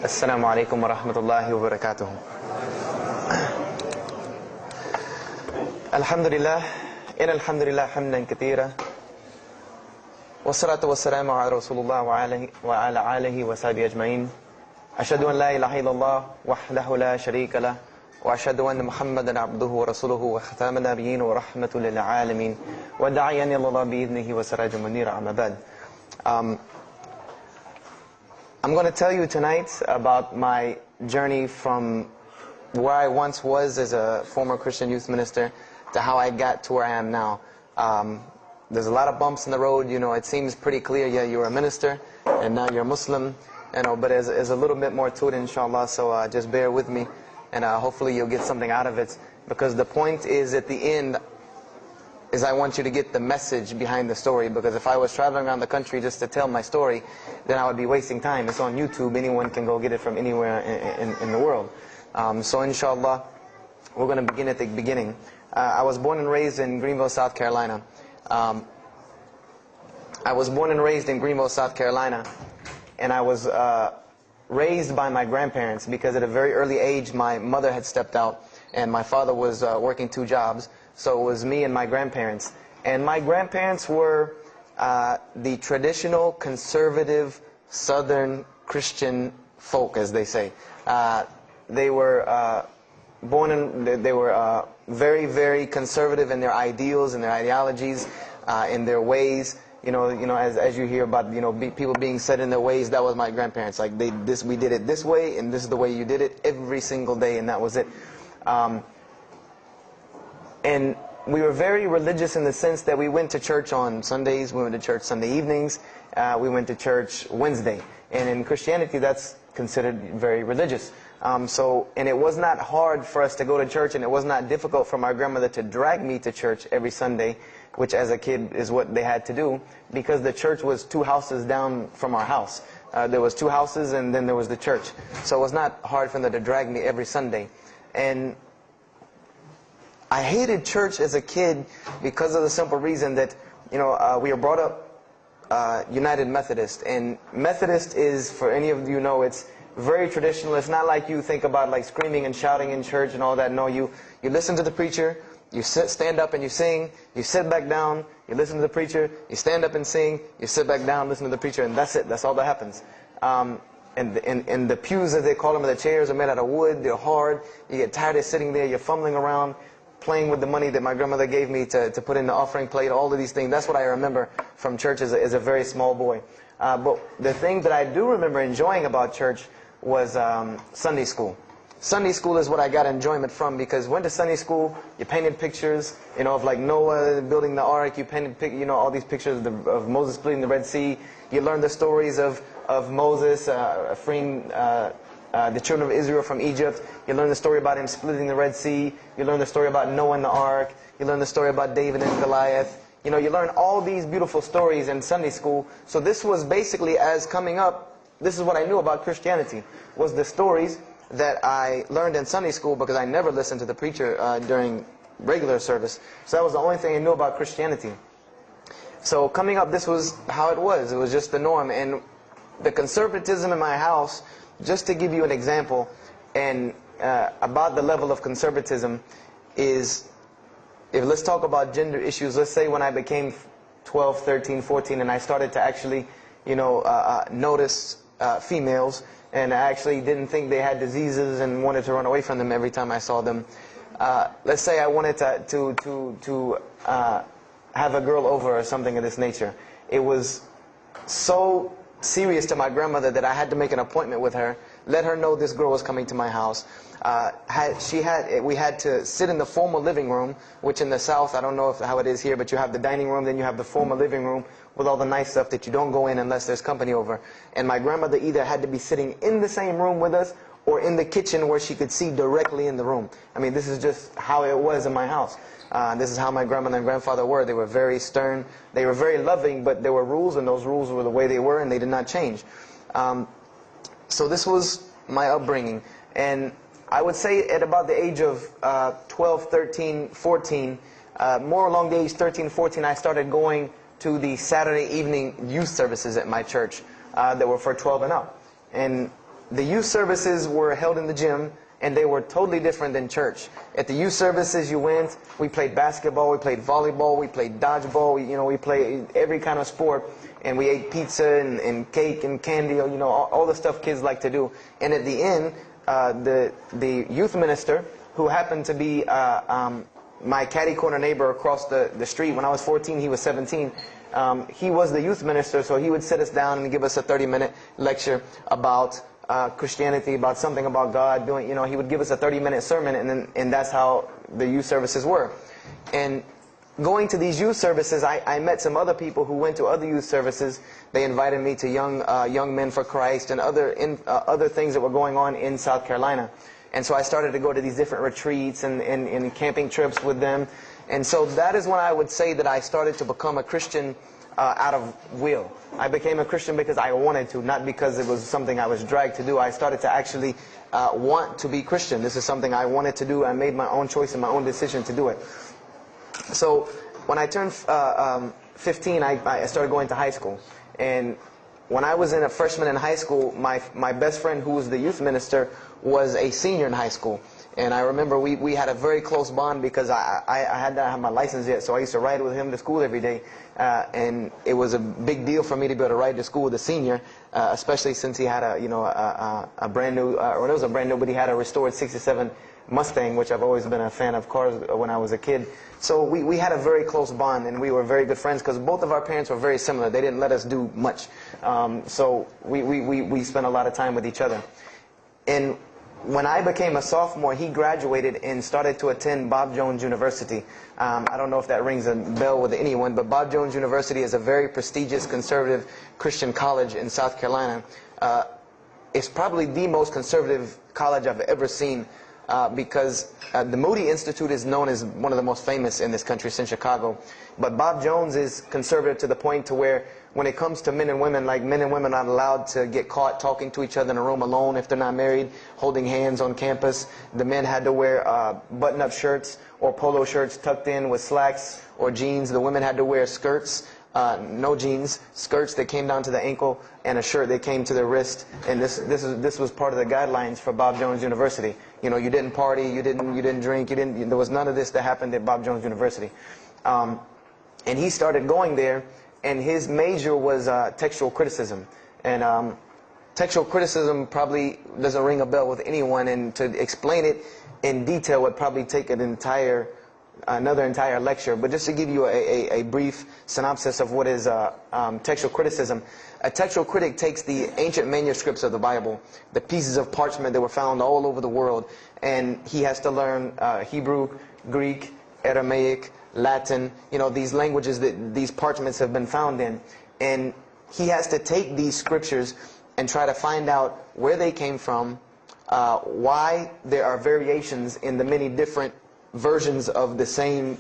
Assalamu alaikum wa rahmatullahi wa barakatuh. Alhamdulillah, alhamdulillah hamdan kathira. Wassalatu wassalamu ala Rasulullah wa ala alihi wa sahbihi ajma'in. Ashhadu an la ilaha illallah wahdahu la sharika lah. Wa ashhadu anna Muhammadan abduhu wa rasuluhu wa khataman nabiyyin wa rahmatul lil alamin. Wa da'iyan ila Allah bi idnihi wa sirajun munira, amma ba'd. I'm going to tell you tonight about my journey from where I once was as a former Christian youth minister to how I got to where I am now. There's a lot of bumps in the road. You know, it seems pretty clear. Yeah, you're a minister, and now you're a Muslim. You know, but there's a little bit more to it, inshallah. So just bear with me, and hopefully you'll get something out of it. Because the point is, at the end, is I want you to get the message behind the story. Because if I was traveling around the country just to tell my story, then I would be wasting time. It's on YouTube. Anyone can go get it from anywhere in the world. So inshallah, we're going to begin at the beginning. I was born and raised in Greenville, South Carolina. I was born and raised in Greenville, South Carolina. And I was raised by my grandparents because at a very early age, my mother had stepped out and my father was working 2 jobs. So it was me and my grandparents. And my grandparents were the traditional, conservative, Southern Christian folk, as they say. They were they were very, very conservative in their ideals and their ideologies, in their ways. You know, as you hear about, people being set in their ways. That was my grandparents. Like we did it this way, and this is the way you did it every single day, and that was it. And we were very religious in the sense that we went to church on Sundays, we went to church Sunday evenings, we went to church Wednesday. And in Christianity, that's considered very religious. And it was not hard for us to go to church, and it was not difficult for my grandmother to drag me to church every Sunday, which as a kid is what they had to do, because the church was 2 houses down from our house. There was 2 houses, and then there was the church. So it was not hard for them to drag me every Sunday. And I hated church as a kid because of the simple reason that, we were brought up United Methodist. And Methodist is, for any of you know, it's very traditional. It's not like you think about like screaming and shouting in church and all that. No, you listen to the preacher, you stand up and you sing, you sit back down, you listen to the preacher, you stand up and sing, you sit back down, listen to the preacher, and that's it. That's all that happens. And the pews, as they call them, the chairs are made out of wood, they're hard, you get tired of sitting there, you're fumbling around, playing with the money that my grandmother gave me to put in the offering plate, all of these things. That's what I remember from church as a very small boy. But the thing that I do remember enjoying about church was Sunday school. Sunday school is what I got enjoyment from, because went to Sunday school, you painted pictures, of like Noah building the ark, you painted, all these pictures of Moses splitting the Red Sea. You learned the stories of Moses freeing the children of Israel from Egypt. You learn the story about him splitting the Red Sea. You learn the story about Noah and the ark. You learn the story about David and Goliath. You learn all these beautiful stories in Sunday school. So this was basically, as coming up, this is what I knew about Christianity, was the stories that I learned in Sunday school, because I never listened to the preacher during regular service. So that was the only thing I knew about Christianity. So coming up, this was how it was. It was just the norm. And the conservatism in my house, just to give you an example, and about the level of conservatism, is, let's talk about gender issues. Let's say when I became 12, 13, 14, and I started to actually, notice females, and I actually didn't think they had diseases and wanted to run away from them every time I saw them. Let's say I wanted to have a girl over or something of this nature. It was so serious to my grandmother that I had to make an appointment with her, let her know this girl was coming to my house. We had to sit in the formal living room, which in the South, I don't know how it is here, but you have the dining room, then you have the formal living room with all the nice stuff that you don't go in unless there's company over. And my grandmother either had to be sitting in the same room with us or in the kitchen where she could see directly in the room. I mean, this is just how it was in my house. This is how my grandmother and grandfather were. They were very stern. They were very loving, but there were rules, and those rules were the way they were, and they did not change. So this was my upbringing. And I would say at about the age of 12, 13, 14, more along the age 13, 14, I started going to the Saturday evening youth services at my church that were for 12 and up. And the youth services were held in the gym, and they were totally different than church. At the youth services you went, we played basketball, we played volleyball, we played dodgeball, we played every kind of sport, and we ate pizza and cake and candy, all the stuff kids like to do. And at the end, the youth minister, who happened to be my catty corner neighbor across the street. When I was 14, he was 17. He was the youth minister, so he would sit us down and give us a 30-minute lecture about Christianity, about something about God. He would give us a 30-minute sermon, and that's how the youth services were. And going to these youth services, I met some other people who went to other youth services. They invited me to Young Men for Christ and other things that were going on in South Carolina. And so I started to go to these different retreats and camping trips with them. And so that is when I would say that I started to become a Christian out of will. I became a Christian because I wanted to, not because it was something I was dragged to do. I started to actually want to be Christian. This is something I wanted to do. I made my own choice and my own decision to do it. So when I turned 15, I started going to high school. And when I was a freshman in high school, my best friend, who was the youth minister, was a senior in high school. And I remember we had a very close bond because I had not had my license yet, so I used to ride with him to school every day. And it was a big deal for me to be able to ride to school with a senior, especially since he had a brand new, or it was a brand new, but he had a restored '67 Mustang, which I've always been a fan of cars when I was a kid. So we had a very close bond, and we were very good friends because both of our parents were very similar. They didn't let us do much. So we spent a lot of time with each other. And when I became a sophomore, he graduated and started to attend Bob Jones University. I don't know if that rings a bell with anyone, but Bob Jones University is a very prestigious conservative Christian college in South Carolina. It's probably the most conservative college I've ever seen. Because the Moody Institute is known as one of the most famous in this country since Chicago. But Bob Jones is conservative to the point to where when it comes to men and women, like men and women are not allowed to get caught talking to each other in a room alone if they're not married, holding hands on campus. The men had to wear button-up shirts or polo shirts tucked in with slacks or jeans. The women had to wear skirts. No jeans, skirts that came down to the ankle, and a shirt that came to the wrist. And this was part of the guidelines for Bob Jones University. You didn't party, you didn't drink, there was none of this that happened at Bob Jones University. And he started going there, and his major was textual criticism. And textual criticism probably doesn't ring a bell with anyone, and to explain it in detail would probably take another entire lecture. But just to give you a brief synopsis of what is textual criticism. A textual critic takes the ancient manuscripts of the Bible, the pieces of parchment that were found all over the world, and he has to learn Hebrew, Greek, Aramaic, Latin, these languages that these parchments have been found in. And he has to take these scriptures and try to find out where they came from, why there are variations in the many different versions of the same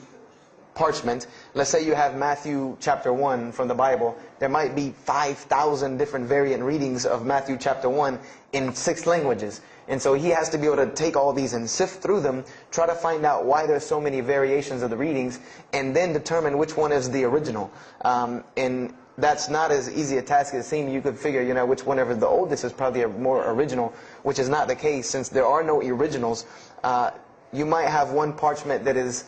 parchment. Let's say you have Matthew chapter 1 from the Bible. There might be 5,000 different variant readings of Matthew chapter 1 in 6 languages. And so he has to be able to take all these and sift through them, try to find out why there's so many variations of the readings, and then determine which one is the original. And that's not as easy a task as it seems. You could figure, which whenever the oldest is probably a more original, which is not the case. Since there are no originals, you might have one parchment that is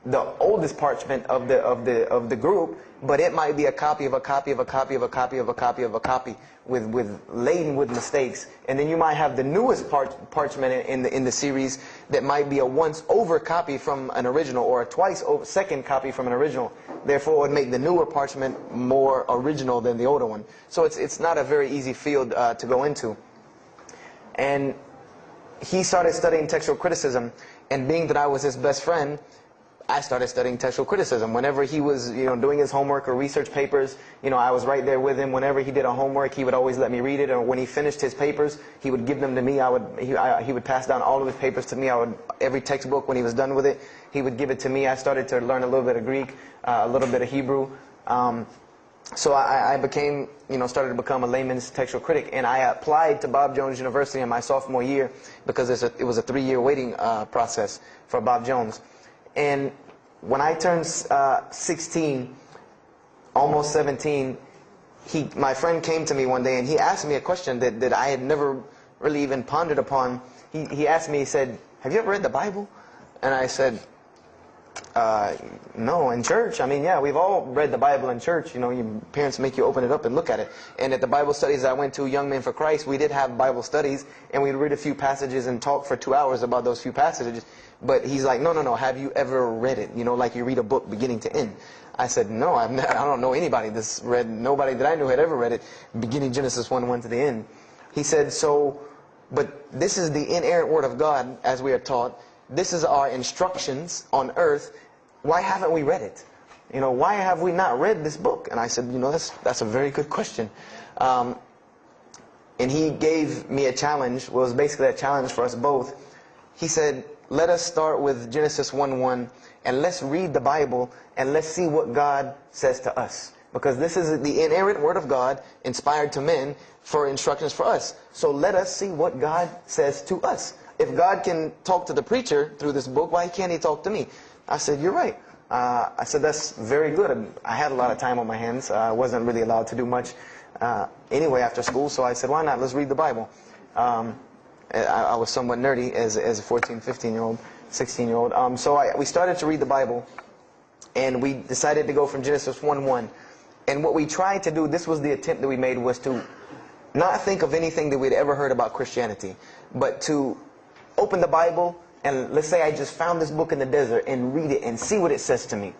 the oldest parchment of the group, but it might be a copy of a copy of a copy of a copy of a copy of a copy laden with mistakes. And then you might have the newest parchment in the series that might be a once over copy from an original, or a twice over second copy from an original. Therefore, it would make the newer parchment more original than the older one. So it's not a very easy field to go into. And he started studying textual criticism, and being that I was his best friend, I started studying textual criticism. Whenever he was, doing his homework or research papers, I was right there with him. Whenever he did a homework, he would always let me read it. Or when he finished his papers, he would give them to me. He would pass down all of his papers to me. Every textbook, when he was done with it, he would give it to me. I started to learn a little bit of Greek, a little bit of Hebrew. So I became, started to become a layman's textual critic, and I applied to Bob Jones University in my sophomore year because it was a 3-year waiting process for Bob Jones. And when I turned 16, almost 17, my friend came to me one day and he asked me a question that I had never really even pondered upon. He asked me, he said, "Have you ever read the Bible?" And I said, no, in church. I mean, yeah, we've all read the Bible in church. You know, your parents make you open it up and look at it. And at the Bible studies I went to, Young Men for Christ, we did have Bible studies, and we'd read a few passages and talk for 2 hours about those few passages. But he's like, no, have you ever read it? You know, like you read a book beginning to end. I said, no, I don't know anybody that's read, nobody that I knew had ever read it, beginning Genesis 1 to the end. He said, but this is the inerrant Word of God, as we are taught. This is our instructions on earth. Why haven't we read it? You know, why have we not read this book? And I said, you know, that's a very good question. And he gave me a challenge. Well, it was basically a challenge for us both. He said, let us start with Genesis 1:1, and let's read the Bible, and let's see what God says to us. Because this is the inerrant Word of God, inspired to men, for instructions for us. So let us see what God says to us. If God can talk to the preacher through this book, why can't He talk to me? I said, you're right. I said, that's very good. I had a lot of time on my hands. I wasn't really allowed to do much anyway after school. So I said, why not? Let's read the Bible. I was somewhat nerdy as a 14, 15-year-old, 16-year-old. So we started to read the Bible. And we decided to go from Genesis 1:1. And what we tried to do, this was the attempt that we made, was to not think of anything that we'd ever heard about Christianity, but to open the Bible, and let's say I just found this book in the desert, and read it and see what it says to me.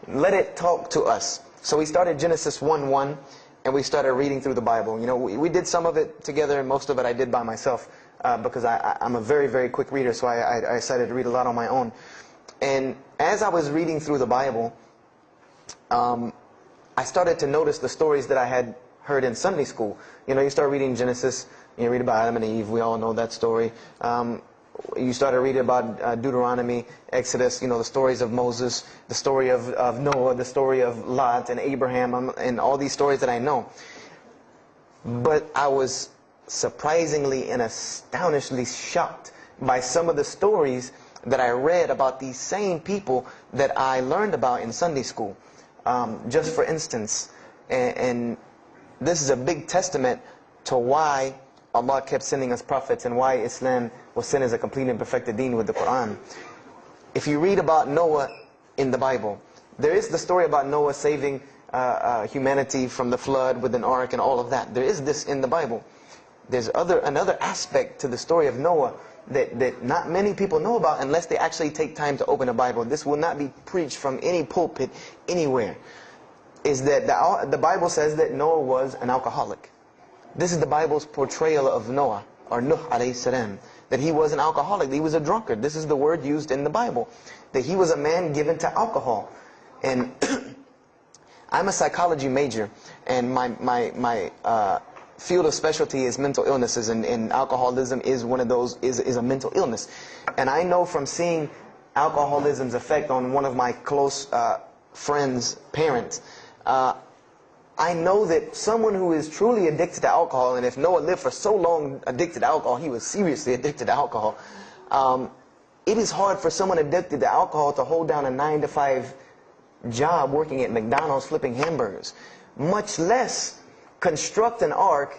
Let it talk to us. So we started Genesis 1:1, and we started reading through the Bible. You know, we did some of it together, and most of it I did by myself, because I'm a very, very quick reader, so I decided to read a lot on my own. And as I was reading through the Bible, I started to notice the stories that I had heard in Sunday school. You know, you start reading Genesis, you read about Adam and Eve, we all know that story. You started reading about Deuteronomy, Exodus, you know, the stories of Moses, the story of Noah, the story of Lot and Abraham, and all these stories that I know. But I was surprisingly and astonishingly shocked by some of the stories that I read about these same people that I learned about in Sunday school. Just for instance, and this is a big testament to why Allah kept sending us prophets and why Islam was sent as a complete and perfected deen with the Quran. If you read about Noah in the Bible, there is the story about Noah saving humanity from the flood with an ark and all of that. There is this in the Bible. There's another aspect to the story of Noah that not many people know about unless they actually take time to open a Bible. This will not be preached from any pulpit anywhere. Is that the Bible says that Noah was an alcoholic. This is the Bible's portrayal of Noah, or Nuh alayhi salam, that he was an alcoholic, that he was a drunkard. This is the word used in the Bible, that he was a man given to alcohol. And I'm a psychology major, and my field of specialty is mental illnesses, and alcoholism is one of those, is a mental illness. And I know from seeing alcoholism's effect on one of my close friends' parents, I know that someone who is truly addicted to alcohol, and if Noah lived for so long addicted to alcohol, he was seriously addicted to alcohol. It is hard for someone addicted to alcohol to hold down a 9-to-5 job working at McDonald's flipping hamburgers, much less construct an ark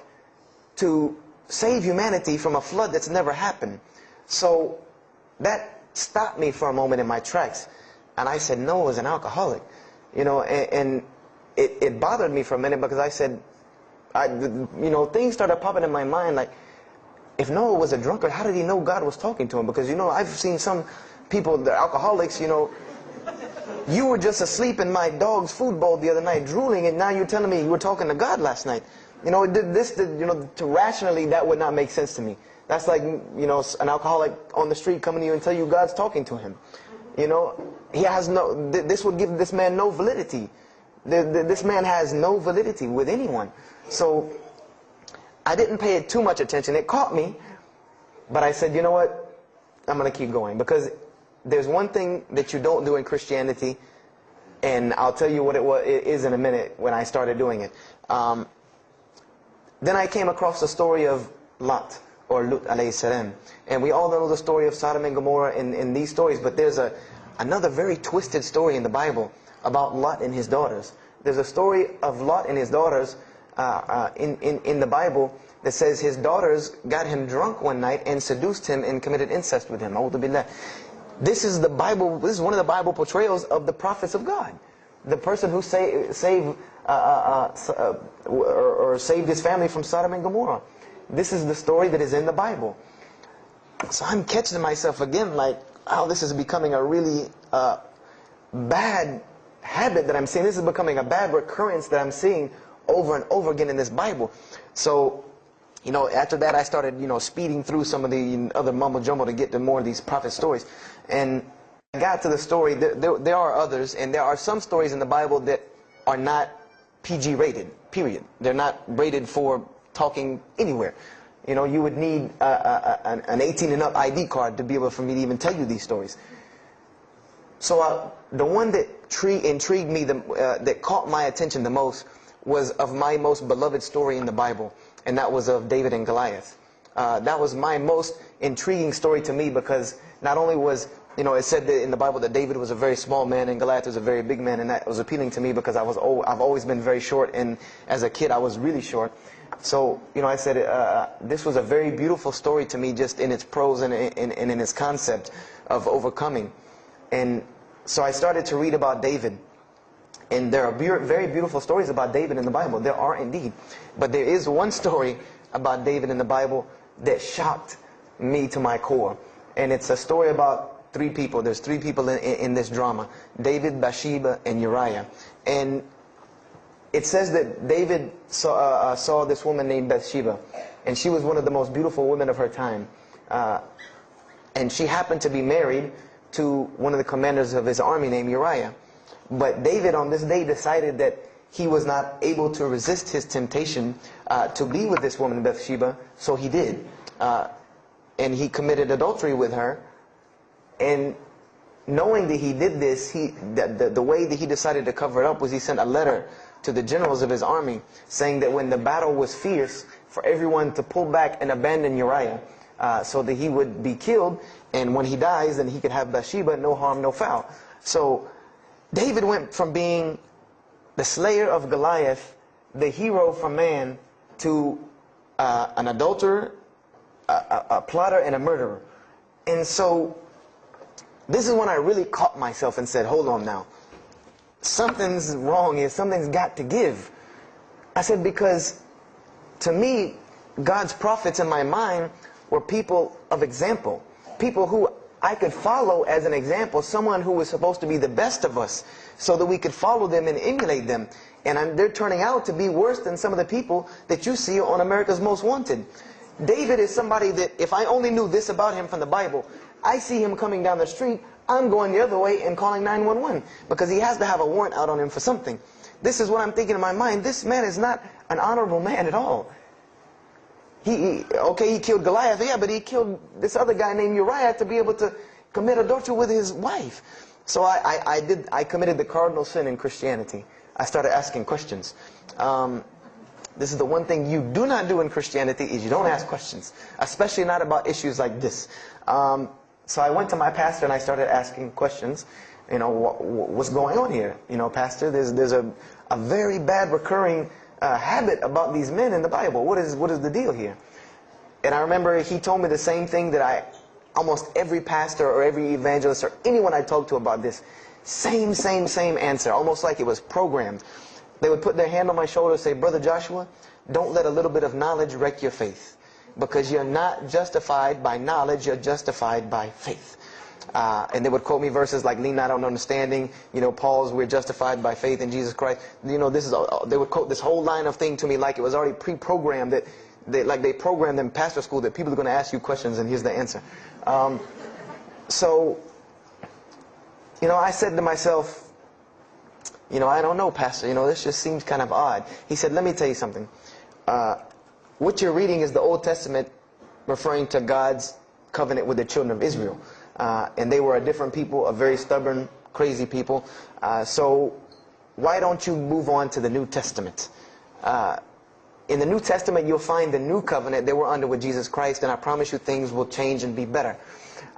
to save humanity from a flood that's never happened. So that stopped me for a moment in my tracks, and I said, Noah was an alcoholic, you know, and it bothered me for a minute, because I said, you know, things started popping in my mind like, if Noah was a drunkard, how did he know God was talking to him? Because, you know, I've seen some people, the alcoholics, you know, you were just asleep in my dog's food bowl the other night, drooling, and now you're telling me you were talking to God last night. You know, you know, to rationally, that would not make sense to me. That's like, you know, an alcoholic on the street coming to you and tell you God's talking to him. You know, he has no, this would give this man no validity. This man has no validity with anyone. So I didn't pay it too much attention. It caught me, but I said, you know what, I'm going to keep going, because there's one thing that you don't do in Christianity, and I'll tell you what it is in a minute when I started doing it. Then I came across the story of Lot, or Lut alayhi salam. And we all know the story of Sodom and Gomorrah in these stories, but there's another very twisted story in the Bible about Lot and his daughters. There's a story of Lot and his daughters in the Bible that says his daughters got him drunk one night and seduced him and committed incest with him. A'udhu billah. This is the Bible. This is one of the Bible portrayals of the prophets of God. The person who saved his family from Sodom and Gomorrah. This is the story that is in the Bible. So I'm catching myself again, like, how this is becoming a really bad habit that I'm seeing. This is becoming a bad recurrence that I'm seeing over and over again in this Bible. So, you know, after that I started, you know, speeding through some of the other mumbo jumbo to get to more of these prophet stories. And I got to the story, there are others, and there are some stories in the Bible that are not PG rated, period. They're not rated for talking anywhere. You know, you would need an 18 and up ID card to be able for me to even tell you these stories. So the one that intrigued me, that caught my attention the most, was of my most beloved story in the Bible, and that was of David and Goliath. That was my most intriguing story to me, because not only was, you know, it said that in the Bible that David was a very small man and Goliath was a very big man, and that was appealing to me because I've always been very short, and as a kid I was really short. So, you know, I said this was a very beautiful story to me, just in its prose and in its concept of overcoming. And so I started to read about David. And there are very beautiful stories about David in the Bible. There are indeed. But there is one story about David in the Bible that shocked me to my core. And it's a story about three people. There's three people in this drama: David, Bathsheba, and Uriah. And it says that David saw this woman named Bathsheba. And she was one of the most beautiful women of her time. And she happened to be married to one of the commanders of his army named Uriah. But David on this day decided that he was not able to resist his temptation to be with this woman Bathsheba, so he did. And he committed adultery with her. And knowing that he did this, the way that he decided to cover it up was he sent a letter to the generals of his army saying that when the battle was fierce, for everyone to pull back and abandon Uriah, so that he would be killed, and when he dies, then he could have Bathsheba, no harm, no foul. So David went from being the slayer of Goliath, the hero from man, to an adulterer, a plotter, and a murderer. And so this is when I really caught myself and said, hold on now. Something's wrong here. Something's got to give. I said, because to me, God's prophets in my mind were people of example. People who I could follow as an example, someone who was supposed to be the best of us, so that we could follow them and emulate them. And they're turning out to be worse than some of the people that you see on America's Most Wanted. David is somebody that, if I only knew this about him from the Bible, I see him coming down the street, I'm going the other way and calling 911, because he has to have a warrant out on him for something. This is what I'm thinking in my mind. This man is not an honorable man at all. He killed Goliath, yeah, but he killed this other guy named Uriah to be able to commit adultery with his wife. So I committed the cardinal sin in Christianity. I started asking questions. This is the one thing you do not do in Christianity, is you don't ask questions, especially not about issues like this. So I went to my pastor and I started asking questions. You know, what's going on here? You know, pastor, there's a very bad recurring habit about these men in the Bible. What is the deal here? And I remember he told me the same thing that almost every pastor or every evangelist or anyone I talked to about this, same answer, almost like it was programmed. They would put their hand on my shoulder and say, Brother Joshua, don't let a little bit of knowledge wreck your faith, because you're not justified by knowledge, you're justified by faith. And they would quote me verses like, lean not on understanding, you know, Paul's, we're justified by faith in Jesus Christ. You know, they would quote this whole line of thing to me like it was already pre-programmed, that they programmed in pastor school that people are going to ask you questions and here's the answer. So, you know, I said to myself, you know, I don't know, pastor, you know, this just seems kind of odd. He said, let me tell you something. What you're reading is the Old Testament referring to God's covenant with the children of Israel. And they were a different people, a very stubborn, crazy people. So why don't you move on to the New Testament? In the New Testament, you'll find the new covenant that we're under with Jesus Christ, and I promise you things will change and be better.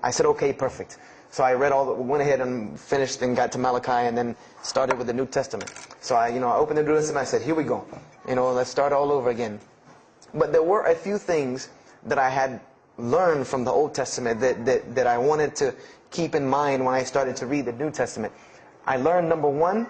I said, okay, perfect. So I went ahead and finished and got to Malachi and then started with the New Testament. So I opened the New Testament and I said, here we go. Let's start all over again. But there were a few things that I had learned from the Old Testament that I wanted to keep in mind when I started to read the New Testament. I learned, number one,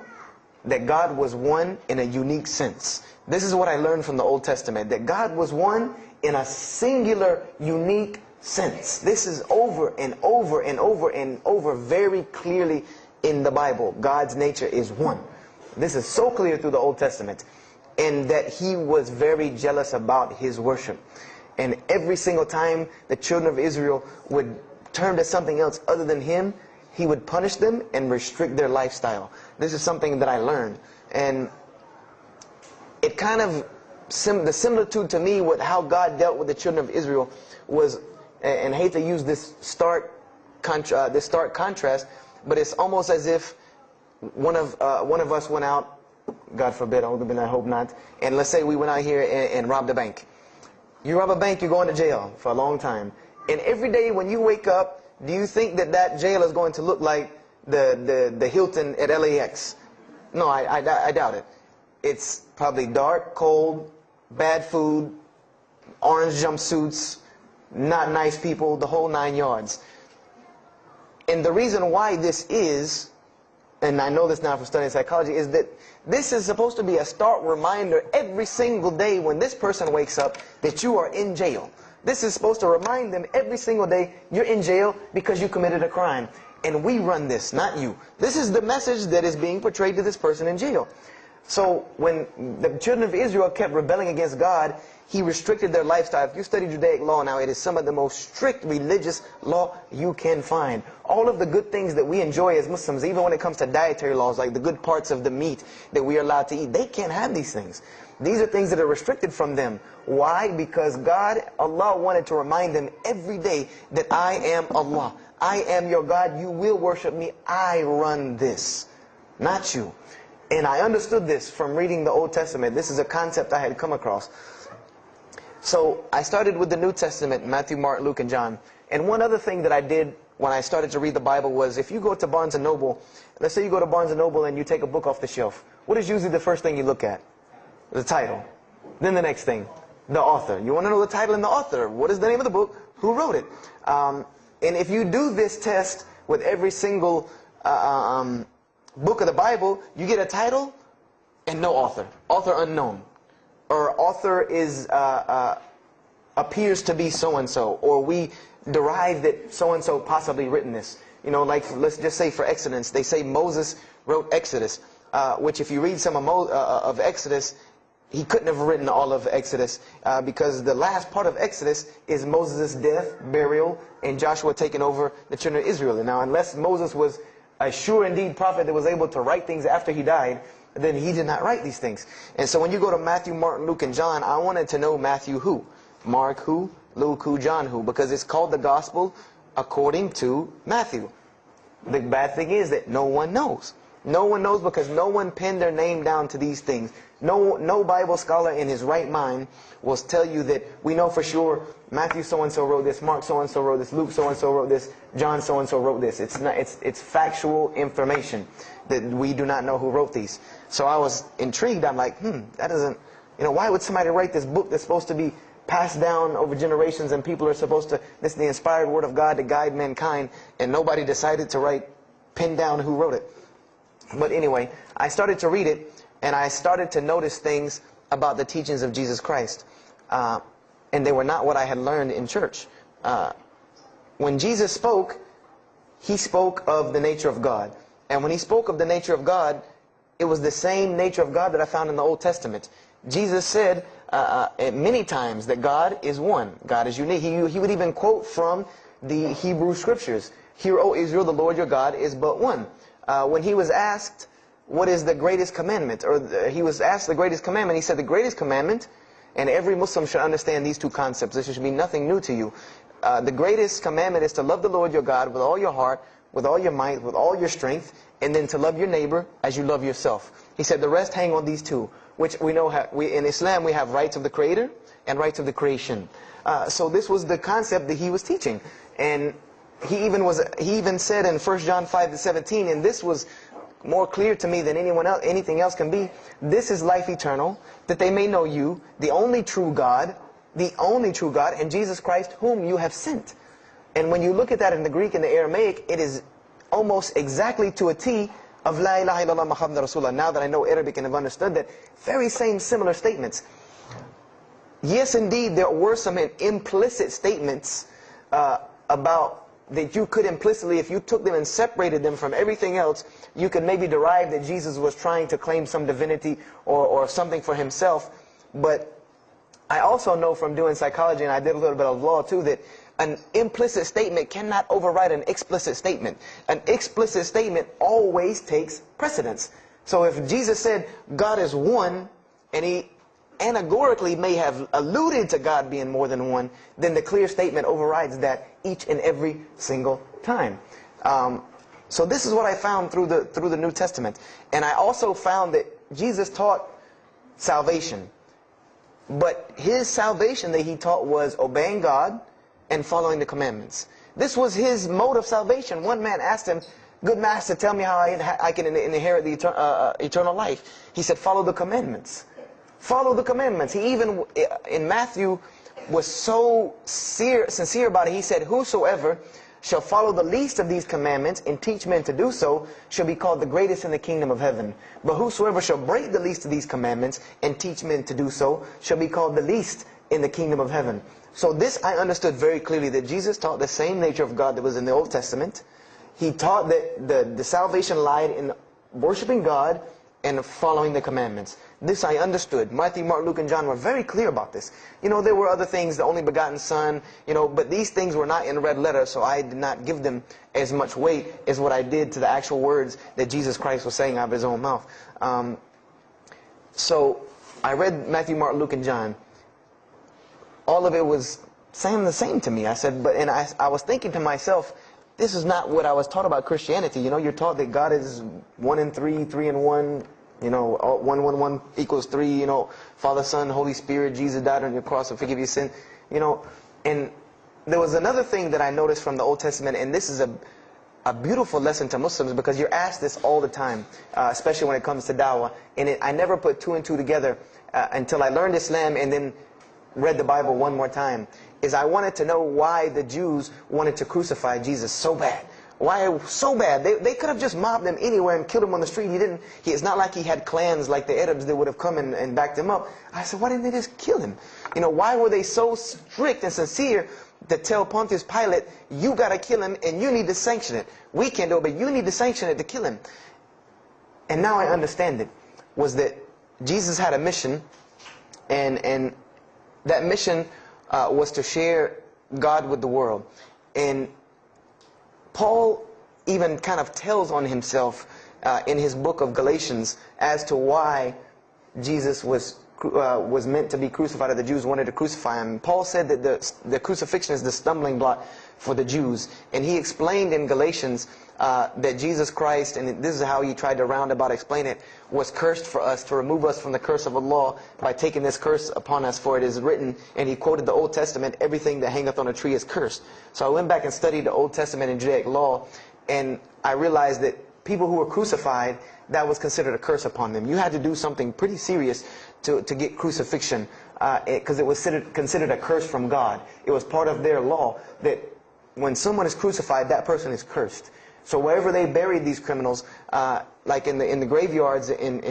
that God was one in a unique sense. This is what I learned from the Old Testament, that God was one in a singular, unique sense. This is over and over and over and over very clearly in the Bible. God's nature is one. This is so clear through the Old Testament. And that He was very jealous about His worship. And every single time the children of Israel would turn to something else other than Him, He would punish them and restrict their lifestyle. This is something that I learned. And it kind of, the similitude to me with how God dealt with the children of Israel was, and I hate to use this stark contrast, but it's almost as if one of us went out, God forbid, I hope not, and let's say we went out here and robbed a bank. You rob a bank, you're going to jail for a long time. And every day when you wake up, do you think that jail is going to look like the Hilton at LAX? No, I doubt it. It's probably dark, cold, bad food, orange jumpsuits, not nice people, the whole 9 yards. And the reason why this is, and I know this now from studying psychology, is that this is supposed to be a stark reminder every single day when this person wakes up that you are in jail. This is supposed to remind them every single day you're in jail because you committed a crime. And we run this, not you. This is the message that is being portrayed to this person in jail. So when the children of Israel kept rebelling against God, He restricted their lifestyle. If you study Judaic law now, it is some of the most strict religious law you can find. All of the good things that we enjoy as Muslims, even when it comes to dietary laws, like the good parts of the meat that we are allowed to eat, they can't have these things. These are things that are restricted from them. Why? Because God, Allah, wanted to remind them every day that I am Allah. I am your God. You will worship me. I run this, not you. And I understood this from reading the Old Testament. This is a concept I had come across. So I started with the New Testament, Matthew, Mark, Luke, and John. And one other thing that I did when I started to read the Bible was, if you go to Barnes & Noble, let's say you go to Barnes & Noble and you take a book off the shelf, what is usually the first thing you look at? The title. Then the next thing, the author. You want to know the title and the author. What is the name of the book? Who wrote it? And if you do this test with every single book of the Bible, you get a title and no author. Author unknown. Or author is appears to be so-and-so. Or we derive that so-and-so possibly written this. Like let's just say for Exodus, they say Moses wrote Exodus. Which if you read some of Exodus, he couldn't have written all of Exodus because the last part of Exodus is Moses' death, burial, and Joshua taking over the children of Israel. And now, unless Moses was a sure indeed prophet that was able to write things after he died, then he did not write these things. And so when you go to Matthew, Mark, Luke, and John, I wanted to know Matthew who, Mark who, Luke who, John who, because it's called the Gospel according to Matthew. The bad thing is that no one knows. No one knows because no one penned their name down to these things. No Bible scholar in his right mind will tell you that we know for sure Matthew so-and-so wrote this, Mark so-and-so wrote this, Luke so-and-so wrote this, John so-and-so wrote this. It's factual information that we do not know who wrote these. So I was intrigued. I'm like, that doesn't, why would somebody write this book that's supposed to be passed down over generations and people are supposed to, this is the inspired word of God to guide mankind, and nobody decided to pin down who wrote it. But anyway, I started to read it, and I started to notice things about the teachings of Jesus Christ. And they were not what I had learned in church. When Jesus spoke, He spoke of the nature of God. And when He spoke of the nature of God, it was the same nature of God that I found in the Old Testament. Jesus said many times that God is one. God is unique. He would even quote from the Hebrew Scriptures. Hear, O Israel, the Lord your God is but one. When He was asked, what is the greatest commandment? He was asked the greatest commandment. He said the greatest commandment, and every Muslim should understand these two concepts. This should be nothing new to you. The greatest commandment is to love the Lord your God with all your heart, with all your might, with all your strength, and then to love your neighbor as you love yourself. He said the rest hang on these two, which we know in Islam we have rights of the Creator and rights of the creation. So this was the concept that He was teaching. And he even said in 1 John 5:17, and this was more clear to me than anything else can be, this is life eternal, that they may know you, the only true God, and Jesus Christ, whom you have sent. And when you look at that in the Greek and the Aramaic, it is almost exactly to a T of La ilaha illallah Muhammad Rasulullah. Now that I know Arabic and have understood that, very same similar statements. Yes, indeed, there were some implicit statements about that you could implicitly, if you took them and separated them from everything else, you could maybe derive that Jesus was trying to claim some divinity or something for himself. But I also know from doing psychology, and I did a little bit of law too, that an implicit statement cannot override an explicit statement. An explicit statement always takes precedence. So if Jesus said God is one, and he anagorically may have alluded to God being more than one, then the clear statement overrides that each and every single time. So this is what I found through the New Testament. And I also found that Jesus taught salvation. But his salvation that he taught was obeying God and following the commandments. This was his mode of salvation. One man asked him, "Good master, tell me how I can inherit the eternal life." He said, "Follow the commandments." Follow the commandments. He even, in Matthew, was so sincere about it. He said, "Whosoever shall follow the least of these commandments and teach men to do so shall be called the greatest in the kingdom of heaven. But whosoever shall break the least of these commandments and teach men to do so shall be called the least in the kingdom of heaven." So this I understood very clearly, that Jesus taught the same nature of God that was in the Old Testament. He taught that the salvation lied in worshiping God and following the commandments. This I understood. Matthew, Mark, Luke, and John were very clear about this. You know, there were other things, the only begotten Son, you know, but these things were not in red letter, so I did not give them as much weight as what I did to the actual words that Jesus Christ was saying out of his own mouth. So I read Matthew, Mark, Luke, and John. All of it was saying the same to me. I said, and I was thinking to myself, this is not what I was taught about Christianity. You know, you're taught that God is 1 in 3, 3 in 1. You know, 1, 1, 1 equals 3. You know, Father, Son, Holy Spirit. Jesus died on your cross to forgive your sin. You know, and there was another thing that I noticed from the Old Testament, and this is a beautiful lesson to Muslims, because you're asked this all the time, especially when it comes to dawah. And I never put 2 and 2 together until I learned Islam and then read the Bible one more time. Is I wanted to know why the Jews wanted to crucify Jesus so bad. Why so bad? They could have just mobbed him anywhere and killed him on the street. It's not like he had clans like the Arabs that would have come and backed him up. I said, why didn't they just kill him? You know, why were they so strict and sincere to tell Pontius Pilate, you got to kill him and you need to sanction it? We can't do it, but you need to sanction it to kill him. And now I understand it. Was that Jesus had a mission, and that mission was to share God with the world. And Paul even kind of tells on himself in his book of Galatians as to why Jesus was meant to be crucified, or the Jews wanted to crucify him. Paul said that the crucifixion is the stumbling block for the Jews. And he explained in Galatians that Jesus Christ, and this is how he tried to roundabout explain it, was cursed for us, to remove us from the curse of Allah by taking this curse upon us. For it is written, and he quoted the Old Testament, everything that hangeth on a tree is cursed. So I went back and studied the Old Testament and Judaic law, and I realized that people who were crucified, that was considered a curse upon them. You had to do something pretty serious to get crucifixion, because it was considered a curse from God. It was part of their law that when someone is crucified, that person is cursed. So wherever they buried these criminals, like in the graveyards in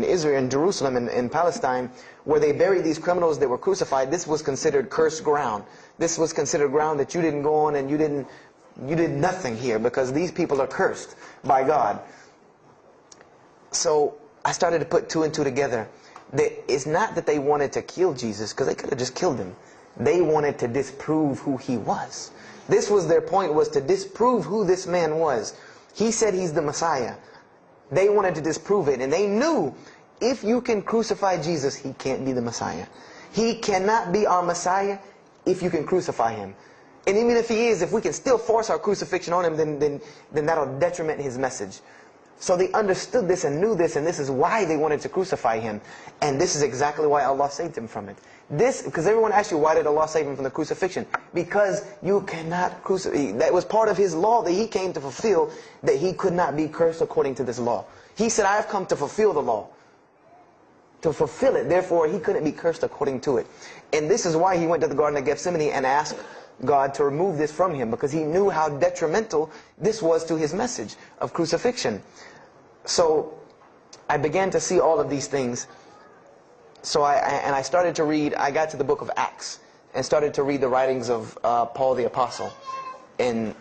Israel, in Jerusalem, in Palestine, where they buried these criminals that were crucified, this was considered cursed ground. This was considered ground that you didn't go on, and you did nothing here, because these people are cursed by God. So I started to put 2 and 2 together. It's not that they wanted to kill Jesus, because they could have just killed him. They wanted to disprove who he was. This was their point, was to disprove who this man was. He said he's the Messiah. They wanted to disprove it, and they knew if you can crucify Jesus, he can't be the Messiah. He cannot be our Messiah if you can crucify him. And even if he is, if we can still force our crucifixion on him, then that'll detriment his message. So they understood this and knew this, and this is why they wanted to crucify him. And this is exactly why Allah saved him from it. Because everyone asks you, why did Allah save him from the crucifixion? Because you cannot crucify. That was part of his law that he came to fulfill, that he could not be cursed according to this law. He said, I have come to fulfill the law. To fulfill it. Therefore, he couldn't be cursed according to it. And this is why he went to the Garden of Gethsemane and asked God to remove this from him, because he knew how detrimental this was to his message of crucifixion. So I began to see all of these things. So I started to read. I got to the book of Acts and started to read the writings of Paul the Apostle. And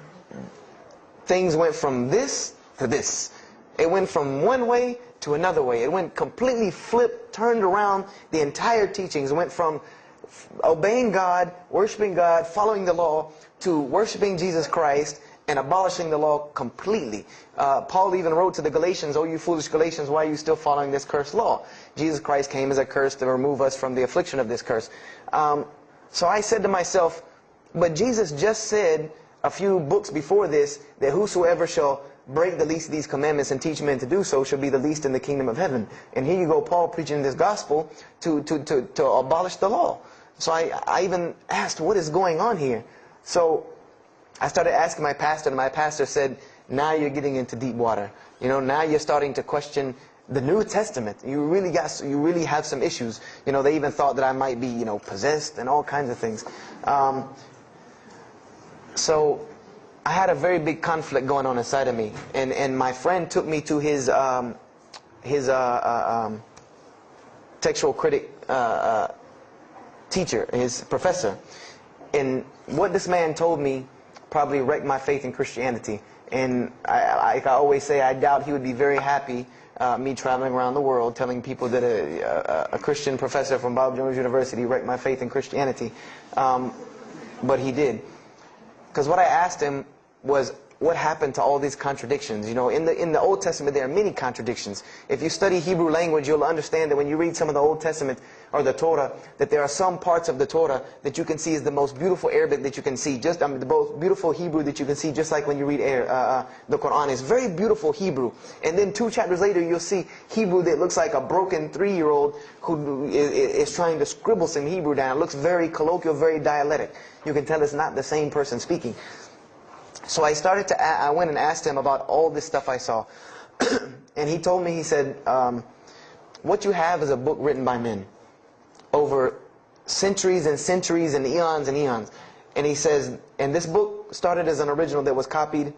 things went from this to this. It went from one way to another way. It went completely flipped, turned around. The entire teachings went from obeying God, worshiping God, following the law, to worshiping Jesus Christ and abolishing the law completely. Paul even wrote to the Galatians, "Oh, you foolish Galatians, why are you still following this cursed law? Jesus Christ came as a curse to remove us from the affliction of this curse." So I said to myself, but Jesus just said a few books before this that whosoever shall break the least of these commandments and teach men to do so shall be the least in the kingdom of heaven. And here you go, Paul preaching this gospel to abolish the law. So I even asked, what is going on here? So I started asking my pastor, and my pastor said, now you're getting into deep water. You know, now you're starting to question the New Testament. You really have some issues. You know, they even thought that I might be, possessed and all kinds of things. So I had a very big conflict going on inside of me, and my friend took me to his textual critic teacher, his professor. And what this man told me probably wrecked my faith in Christianity. And I always say, I doubt he would be very happy me traveling around the world telling people that a Christian professor from Bob Jones University wrecked my faith in Christianity. But he did. Because what I asked him was, what happened to all these contradictions? In the Old Testament there are many contradictions. If you study Hebrew language, you'll understand that when you read some of the Old Testament or the Torah, that there are some parts of the Torah that you can see is the most beautiful Arabic that you can see, the most beautiful Hebrew that you can see, just like when you read the Quran. It's very beautiful Hebrew. And then 2 chapters later, you'll see Hebrew that looks like a broken 3-year-old who is trying to scribble some Hebrew down. It looks very colloquial, very dialectic. You can tell it's not the same person speaking. So I went and asked him about all this stuff I saw. And he told me, he said, what you have is a book written by men over centuries and centuries and eons and eons. And he says, and this book started as an original that was copied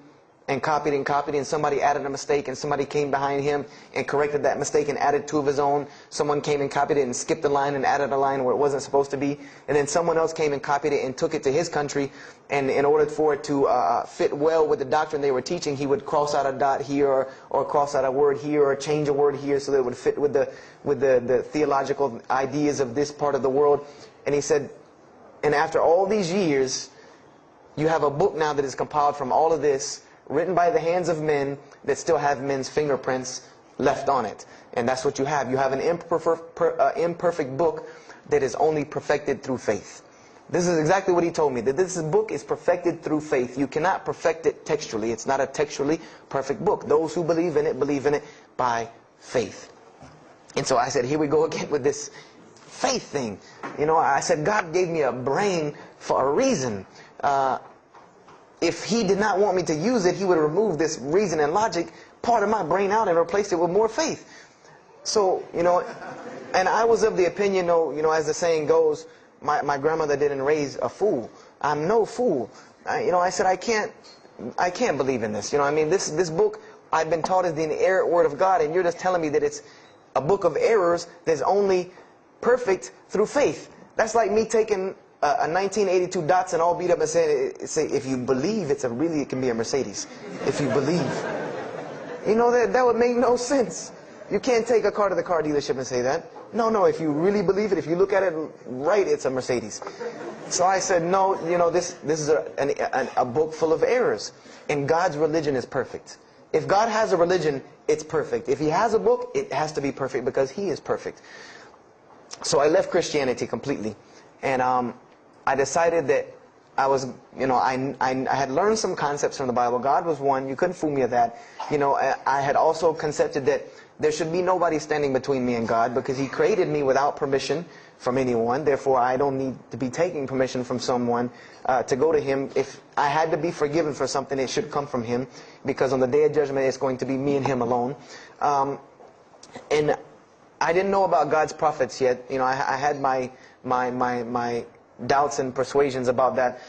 and copied and copied, and somebody added a mistake, and somebody came behind him and corrected that mistake and added 2 of his own. Someone came and copied it and skipped a line and added a line where it wasn't supposed to be. And then someone else came and copied it and took it to his country, and in order for it to fit well with the doctrine they were teaching, he would cross out a dot here or cross out a word here or change a word here so that it would fit with the theological ideas of this part of the world. And he said, and after all these years, you have a book now that is compiled from all of this, written by the hands of men that still have men's fingerprints left on it. And that's what you have. You have an imperfect book that is only perfected through faith. This is exactly what he told me, that this book is perfected through faith. You cannot perfect it textually. It's not a textually perfect book. Those who believe in it by faith. And so I said, here we go again with this faith thing. I said, God gave me a brain for a reason. If he did not want me to use it, he would remove this reason and logic part of my brain out and replace it with more faith. So, and I was of the opinion, as the saying goes, my grandmother didn't raise a fool. I'm no fool. I said, I can't believe in this. This book I've been taught is the inerrant word of God, and you're just telling me that it's a book of errors that's only perfect through faith. That's like me taking a 1982 Datsun all beat up and say, if you believe it can be a Mercedes. If you believe. That would make no sense. You can't take a car to the car dealership and say that. No, if you really believe it, if you look at it right, it's a Mercedes. So I said, no, this is a book full of errors. And God's religion is perfect. If God has a religion, it's perfect. If he has a book, it has to be perfect because he is perfect. So I left Christianity completely. And I decided that I was, I had learned some concepts from the Bible. God was one. You couldn't fool me of that. I had also concepted that there should be nobody standing between me and God, because He created me without permission from anyone. Therefore, I don't need to be taking permission from someone to go to Him. If I had to be forgiven for something, it should come from Him, because on the day of judgment, it's going to be me and Him alone. And I didn't know about God's prophets yet. I had my doubts and persuasions about that.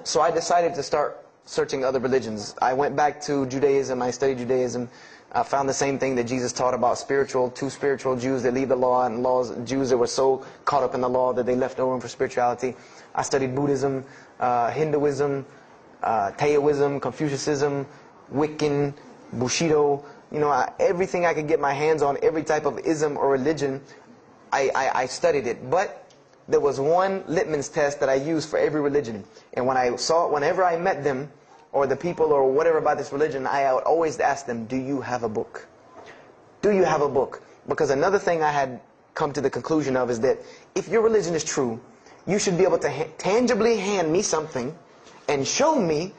So I decided to start searching other religions. I went back to Judaism. I studied Judaism. I found the same thing that Jesus taught about two spiritual Jews that leave the law, and Jews that were so caught up in the law that they left no room for spirituality. I studied Buddhism, Hinduism, Taoism, Confucianism, Wiccan, Bushido. Everything I could get my hands on, every type of ism or religion, I studied it. But there was one litmus test that I used for every religion. And whenever I met them, or the people, or whatever about this religion, I would always ask them, do you have a book? Do you have a book? Because another thing I had come to the conclusion of is that if your religion is true, you should be able to tangibly hand me something and show me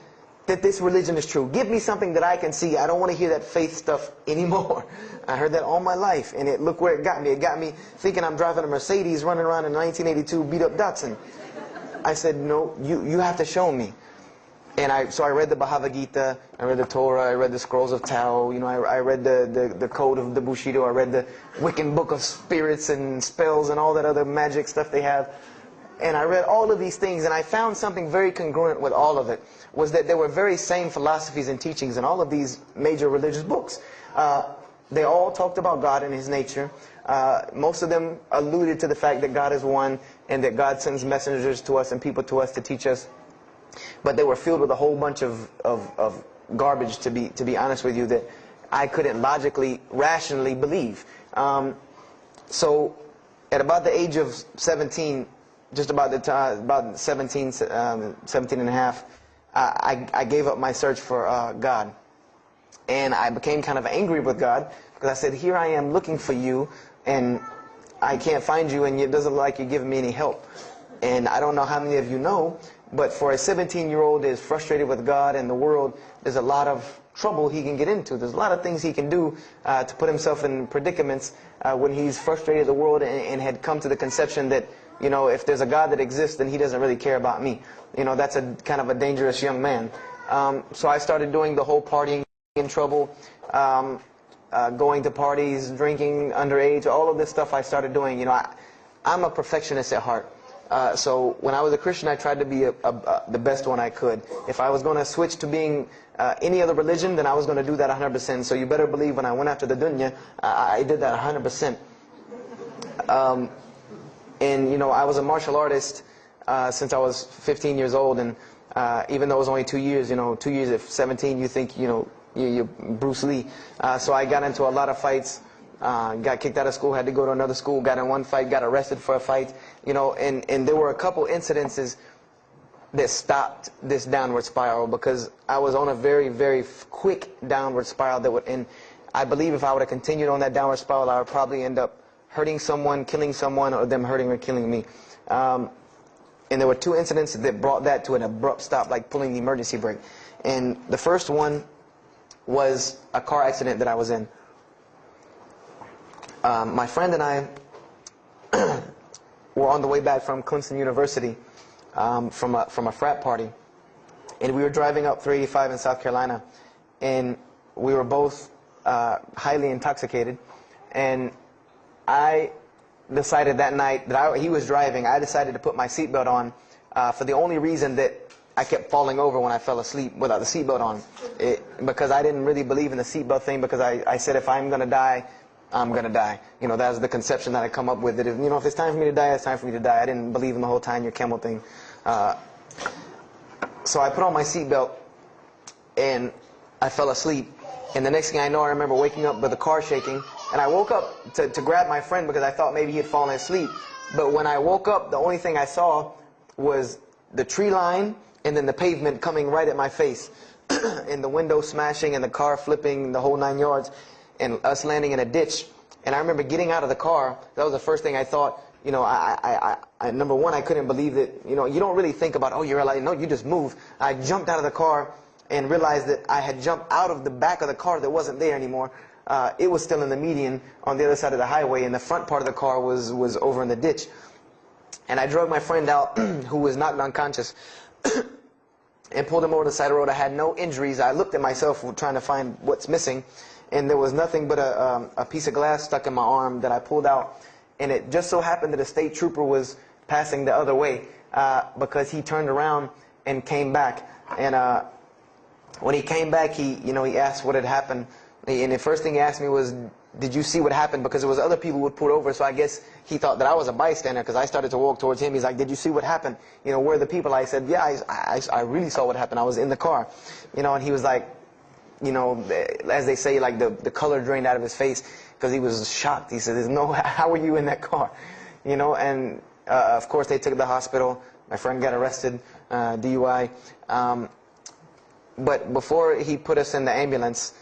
that this religion is true. Give me something that I can see. I don't want to hear that faith stuff anymore. I heard that all my life, and look where it got me. It got me thinking I'm driving a Mercedes running around in a 1982 beat-up Datsun. I said, no, you have to show me. And so I read the Bhagavad Gita, I read the Torah, I read the Scrolls of Tao, I read the Code of the Bushido, I read the Wiccan Book of Spirits and Spells and all that other magic stuff they have. And I read all of these things, and I found something very congruent with all of it, was that there were very same philosophies and teachings in all of these major religious books. They all talked about God and His nature. Most of them alluded to the fact that God is one, and that God sends messengers to us and people to us to teach us. But they were filled with a whole bunch of garbage, to be honest with you, that I couldn't logically, rationally believe. So at about the age of 17, just about the time, about 17 and a half, I gave up my search for God. And I became kind of angry with God, because I said, here I am looking for you, and I can't find you, and it doesn't look like you're giving me any help. And I don't know how many of you know, but for a 17-year-old that is frustrated with God and the world, there's a lot of trouble he can get into. There's a lot of things he can do to put himself in predicaments when he's frustrated with the world and had come to the conception that, if there's a God that exists, then He doesn't really care about me. That's a kind of a dangerous young man. So I started doing the whole partying in trouble, going to parties, drinking underage, all of this stuff I started doing. I'm a perfectionist at heart. So when I was a Christian, I tried to be the best one I could. If I was going to switch to being any other religion, then I was going to do that 100%. So you better believe when I went after the dunya, I did that 100%. And I was a martial artist since I was 15 years old. And even though it was only 2 years, 2 years at 17, you think, you're Bruce Lee. So I got into a lot of fights. Got kicked out of school, had to go to another school, got in one fight, got arrested for a fight, and there were a couple incidences that stopped this downward spiral, because I was on a very, very quick downward spiral and I believe if I would have continued on that downward spiral, I would probably end up hurting someone, killing someone, or them hurting or killing me. And there were two incidents that brought that to an abrupt stop, like pulling the emergency brake. And the first one was a car accident that I was in. My friend and I were on the way back from Clemson University from a frat party, and we were driving up 385 in South Carolina, and we were both highly intoxicated, and I decided that night that he was driving, I decided to put my seatbelt on for the only reason that I kept falling over when I fell asleep without the seatbelt on, because I didn't really believe in the seatbelt thing, because I said if I'm going to die, I'm going to die. That's the conception that I come up with. That if it's time for me to die, it's time for me to die. I didn't believe in the whole tying your camel thing. So I put on my seatbelt, and I fell asleep. And the next thing I know, I remember waking up with the car shaking. And I woke up to grab my friend because I thought maybe he had fallen asleep. But when I woke up, the only thing I saw was the tree line and then the pavement coming right at my face. And the window smashing and the car flipping, the whole 9 yards. And us landing in a ditch. And I remember getting out of the car. That was the first thing I thought. you know, number one, I couldn't believe that, you know, you don't really think about, oh, you're like, no, you just moved. I jumped out of the car and realized that I had jumped out of the back of the car that wasn't there anymore. It was still in the median on the other side of the highway, and the front part of the car was over in the ditch. And I drug my friend out, who was knocked unconscious, and pulled him over the side of the road. I had no injuries. I looked at myself trying to find what's missing, and there was nothing but a piece of glass stuck in my arm that I pulled out. And it just so happened that a state trooper was passing the other way, because he turned around and came back. And when he came back, he asked what had happened. And the first thing he asked me was, did you see what happened? Because there was other people who were pulled over, so I guess he thought that I was a bystander, because I started to walk towards him. He's like, did you see what happened? You know, where are the people? I said, yeah, I really saw what happened. I was in the car. You know, and he was like, you know, as they say, like the color drained out of his face, because he was shocked. He said, how were you in that car? You know, and of course they took him to the hospital. My friend got arrested, DUI. But before he put us in the ambulance,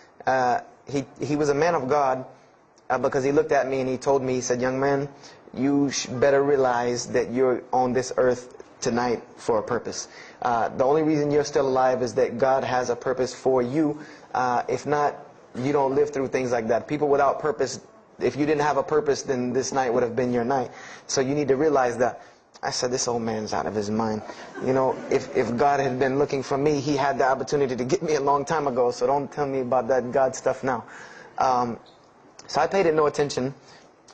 he was a man of God, because he looked at me and he told me, he said, young man, you better realize that you're on this earth tonight for a purpose. The only reason you're still alive is that God has a purpose for you. If not, you don't live through things like that. People without purpose, if you didn't have a purpose, then this night would have been your night. So you need to realize that. I said, this old man's out of his mind. You know, if God had been looking for me, he had the opportunity to get me a long time ago. So don't tell me about that God stuff now. So I paid it no attention.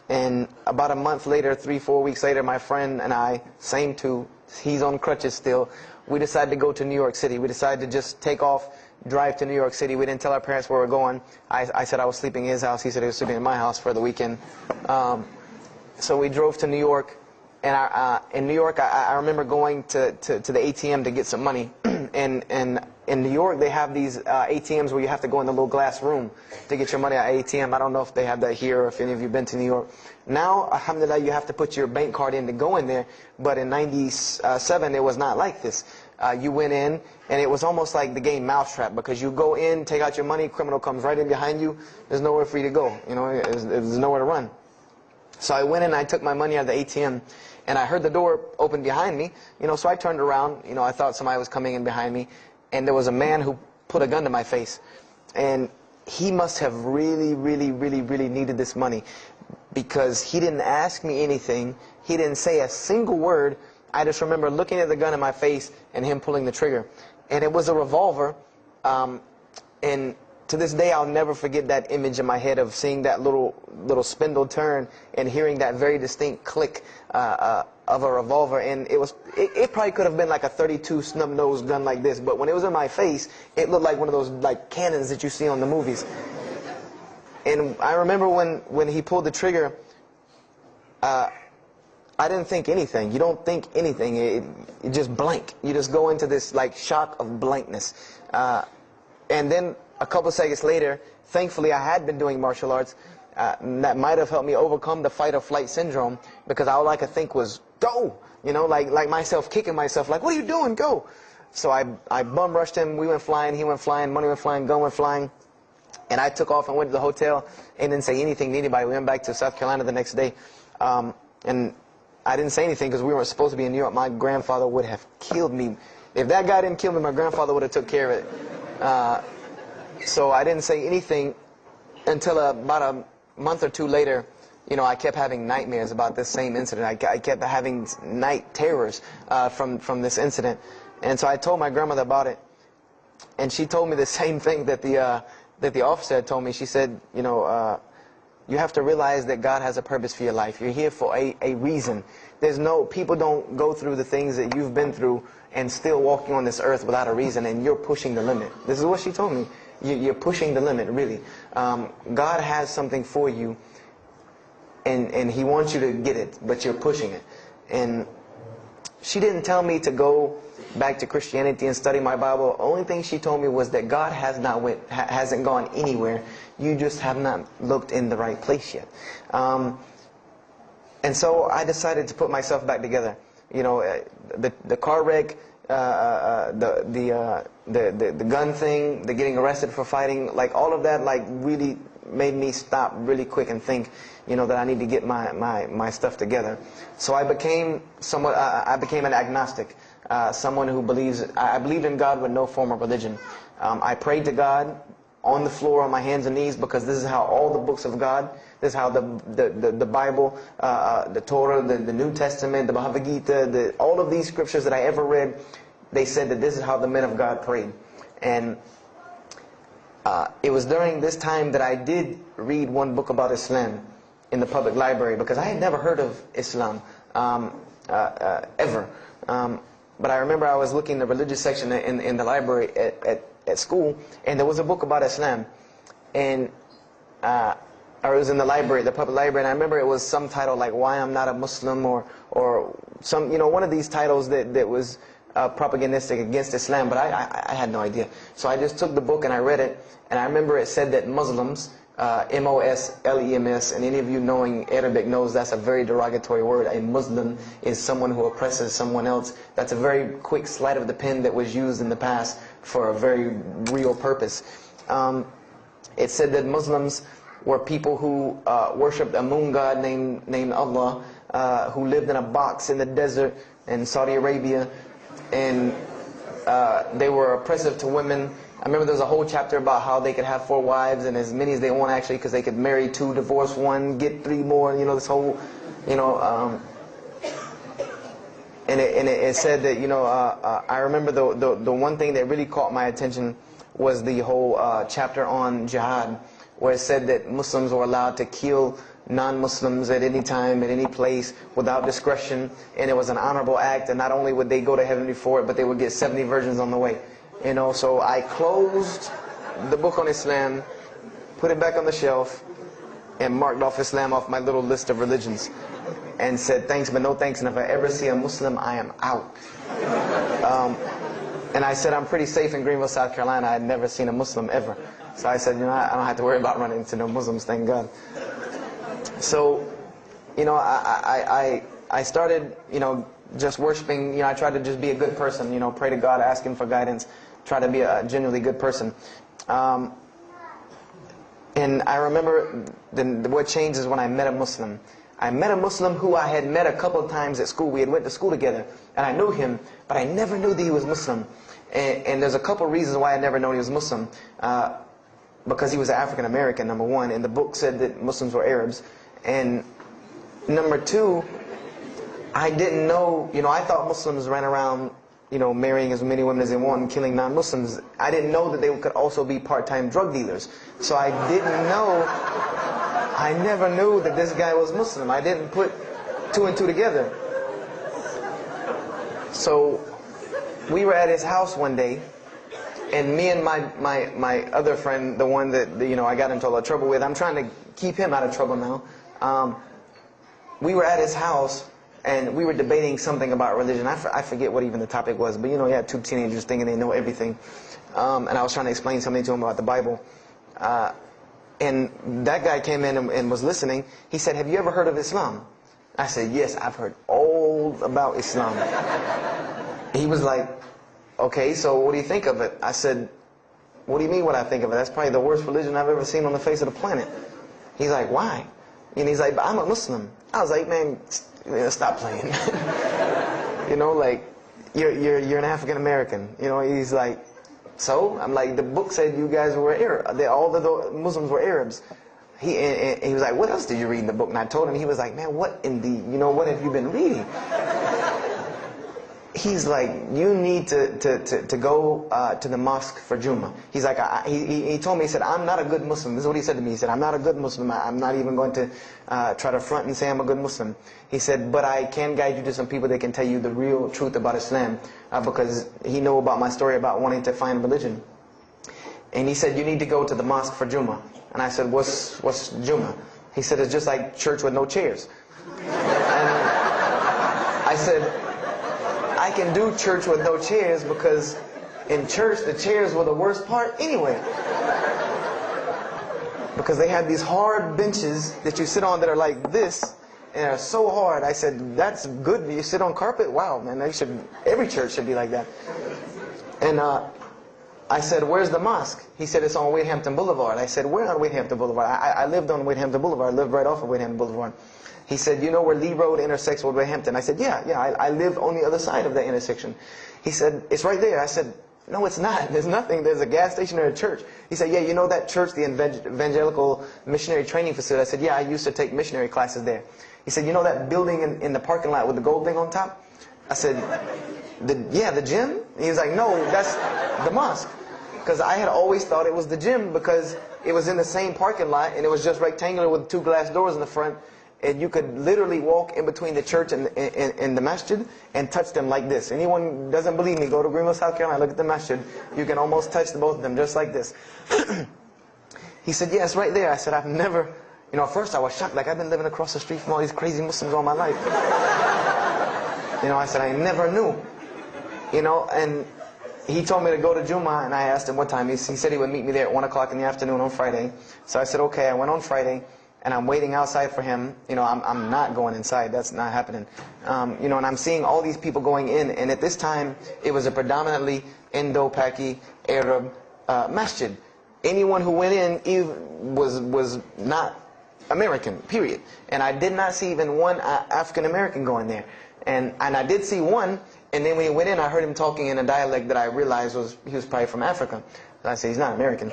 And about a month later, 3-4 weeks later, my friend and I, same two, he's on crutches still, we decided to go to New York City. We decided to just take off, drive to New York City. We didn't tell our parents where we were going. I said I was sleeping in his house. He said he was sleeping in my house for the weekend. So we drove to New York. And in New York, I remember going to the ATM to get some money. And in New York, they have these ATMs where you have to go in the little glass room to get your money at ATM. I don't know if they have that here or if any of you have been to New York. Now, alhamdulillah, you have to put your bank card in to go in there. But in '97, it was not like this. You went in, and it was almost like the game Mousetrap, because you go in, take out your money, criminal comes right in behind you. There's nowhere for you to go. You know, there's nowhere to run. So I went in and I took my money out of the ATM. And I heard the door open behind me, you know, so I turned around, you know, I thought somebody was coming in behind me, and there was a man who put a gun to my face. And he must have really needed this money, because he didn't ask me anything, he didn't say a single word. I just remember looking at the gun in my face and him pulling the trigger. And it was a revolver, and to this day, I'll never forget that image in my head of seeing that little spindle turn and hearing that very distinct click of a revolver. And it probably could have been like a .32 snub-nosed gun like this, but when it was in my face, it looked like one of those like cannons that you see on the movies. And I remember when he pulled the trigger, I didn't think anything. You don't think anything. It just blank. You just go into this like shock of blankness. And then a couple seconds later, thankfully I had been doing martial arts. That might have helped me overcome the fight or flight syndrome, because all I could think was, go! You know, like myself kicking myself, like, what are you doing? Go! So I bum rushed him. We went flying, he went flying, money went flying, gun went flying. And I took off and went to the hotel and didn't say anything to anybody. We went back to South Carolina the next day. And I didn't say anything because we weren't supposed to be in New York. My grandfather would have killed me. If that guy didn't kill me, my grandfather would have took care of it. So I didn't say anything until about a month or two later. You know, I kept having nightmares about this same incident. I kept having night terrors from this incident. And so I told my grandmother about it. And she told me the same thing that the officer had told me. She said, you know, you have to realize that God has a purpose for your life. You're here for a reason. People don't go through the things that you've been through and still walking on this earth without a reason, and you're pushing the limit. This is what she told me. You're pushing the limit, really. God has something for you, and He wants you to get it, but you're pushing it. And she didn't tell me to go back to Christianity and study my Bible. The only thing she told me was that God hasn't gone anywhere. You just have not looked in the right place yet. And so I decided to put myself back together. You know, the car wreck, the gun thing, the getting arrested for fighting, like all of that, like really made me stop really quick and think, that I need to get my stuff together. So I became an agnostic, someone who I believed in God with no form of religion. I prayed to God on the floor on my hands and knees, because this is how all the books of God, this is how the Bible, the Torah, the New Testament, the Bhagavad Gita, all of these scriptures that I ever read, they said that this is how the men of God prayed. And it was during this time that I did read one book about Islam in the public library, because I had never heard of Islam ever. But I remember I was looking in the religious section in the library at school, and there was a book about Islam, and or it was in the library, the public library, and I remember it was some title like "Why I'm Not a Muslim," or some, one of these titles that was propagandistic against Islam, but I had no idea. So I just took the book and I read it, and I remember it said that Muslims, M-O-S-L-E-M-S, and any of you knowing Arabic knows that's a very derogatory word. A Muslim is someone who oppresses someone else. That's a very quick sleight of the pen that was used in the past for a very real purpose. It said that Muslims were people who worshipped a moon god named Allah, who lived in a box in the desert in Saudi Arabia, and they were oppressive to women. I remember there was a whole chapter about how they could have 4 wives, and as many as they want actually, because they could marry 2, divorce 1, get 3 more, this whole, and it said that, I remember the one thing that really caught my attention was the whole chapter on jihad, where it said that Muslims were allowed to kill non-Muslims at any time, at any place, without discretion, and it was an honorable act, and not only would they go to heaven before it, but they would get 70 virgins on the way. So I closed the book on Islam, put it back on the shelf, and marked off Islam off my little list of religions, and said thanks but no thanks, and if I ever see a Muslim, I am out. And I said I'm pretty safe in Greenville, South Carolina. I had never seen a Muslim ever. So I said, I don't have to worry about running into no Muslims, thank God. So, I started, just worshiping. I tried to just be a good person, pray to God, ask Him for guidance, try to be a genuinely good person. And I remember what changed is when I met a Muslim. I met a Muslim who I had met a couple of times at school. We had went to school together, and I knew him, but I never knew that he was Muslim. And there's a couple of reasons why I never known he was Muslim. Because he was African American, number one, and the book said that Muslims were Arabs. And number two, I didn't know, I thought Muslims ran around, marrying as many women as they want and killing non-Muslims. I didn't know that they could also be part-time drug dealers. So I never knew that this guy was Muslim. I didn't put 2 and 2 together. So we were at his house one day, and me and my other friend, the one that I got into a lot of trouble with, I'm trying to keep him out of trouble now. We were at his house, and we were debating something about religion. I forget what even the topic was, but you had 2 teenagers thinking they know everything. And I was trying to explain something to him about the Bible. And that guy came in and was listening. He said, "Have you ever heard of Islam?" I said, "Yes, I've heard all about Islam." He was like, "Okay, so what do you think of it?" I said, "What do you mean what I think of it? That's probably the worst religion I've ever seen on the face of the planet." He's like, "Why?" And he's like, "I'm a Muslim." I was like, "Man, stop playing." You're an African American. He's like, "So?" I'm like, "The book said you guys were Arab. That all the Muslims were Arabs." He was like, "What else did you read in the book?" And I told him. He was like, "Man, what in the, what have you been reading?" He's like, "You need to go to the mosque for Jummah." He's like, he told me, he said, "I'm not a good Muslim." This is what he said to me. He said, "I'm not a good Muslim. I'm not even going to try to front and say I'm a good Muslim." He said, "But I can guide you to some people that can tell you the real truth about Islam," because he knew about my story about wanting to find religion. And he said, "You need to go to the mosque for Jummah." And I said, What's Jummah?" He said, "It's just like church with no chairs." And I said, "I can do church with no chairs because in church the chairs were the worst part anyway. Because they had these hard benches that you sit on that are like this, and they're so hard." I said, "That's good. You sit on carpet? Wow, man, every church should be like that." And I said, where's the mosque? He said, it's on Wadehampton Boulevard. I said, where on Wadehampton Boulevard? I lived on Wadehampton Boulevard. I lived right off of Wadehampton Boulevard. He said, you know where Lee Road intersects with Wadehampton? I said, yeah, I lived on the other side of that intersection. He said, it's right there. I said, no, it's not. There's nothing. There's a gas station or a church. He said, yeah, you know that church, the Evangelical Missionary Training Facility? I said, yeah, I used to take missionary classes there. He said, you know that building in the parking lot with the gold thing on top? I said, yeah, the gym? He was like, no, that's the mosque. Because I had always thought it was the gym because it was in the same parking lot and it was just rectangular with 2 glass doors in the front. And you could literally walk in between the church and the masjid and touch them like this. Anyone doesn't believe me, go to Greenville, South Carolina, look at the masjid. You can almost touch both of them just like this. He said, yeah, it's right there. I said, I've never, at first I was shocked. Like, I've been living across the street from all these crazy Muslims all my life. I said, I never knew. And he told me to go to Jummah, and I asked him what time. He said he would meet me there at 1 o'clock in the afternoon on Friday. So I said, okay. I went on Friday. And I'm waiting outside for him. I'm not going inside. That's not happening. And I'm seeing all these people going in. And at this time, it was a predominantly Indo-Paki Arab masjid. Anyone who went in was not American, period. And I did not see even one African American going there. And I did see one. And then when he went in, I heard him talking in a dialect that I realized he was probably from Africa. And I said, he's not American.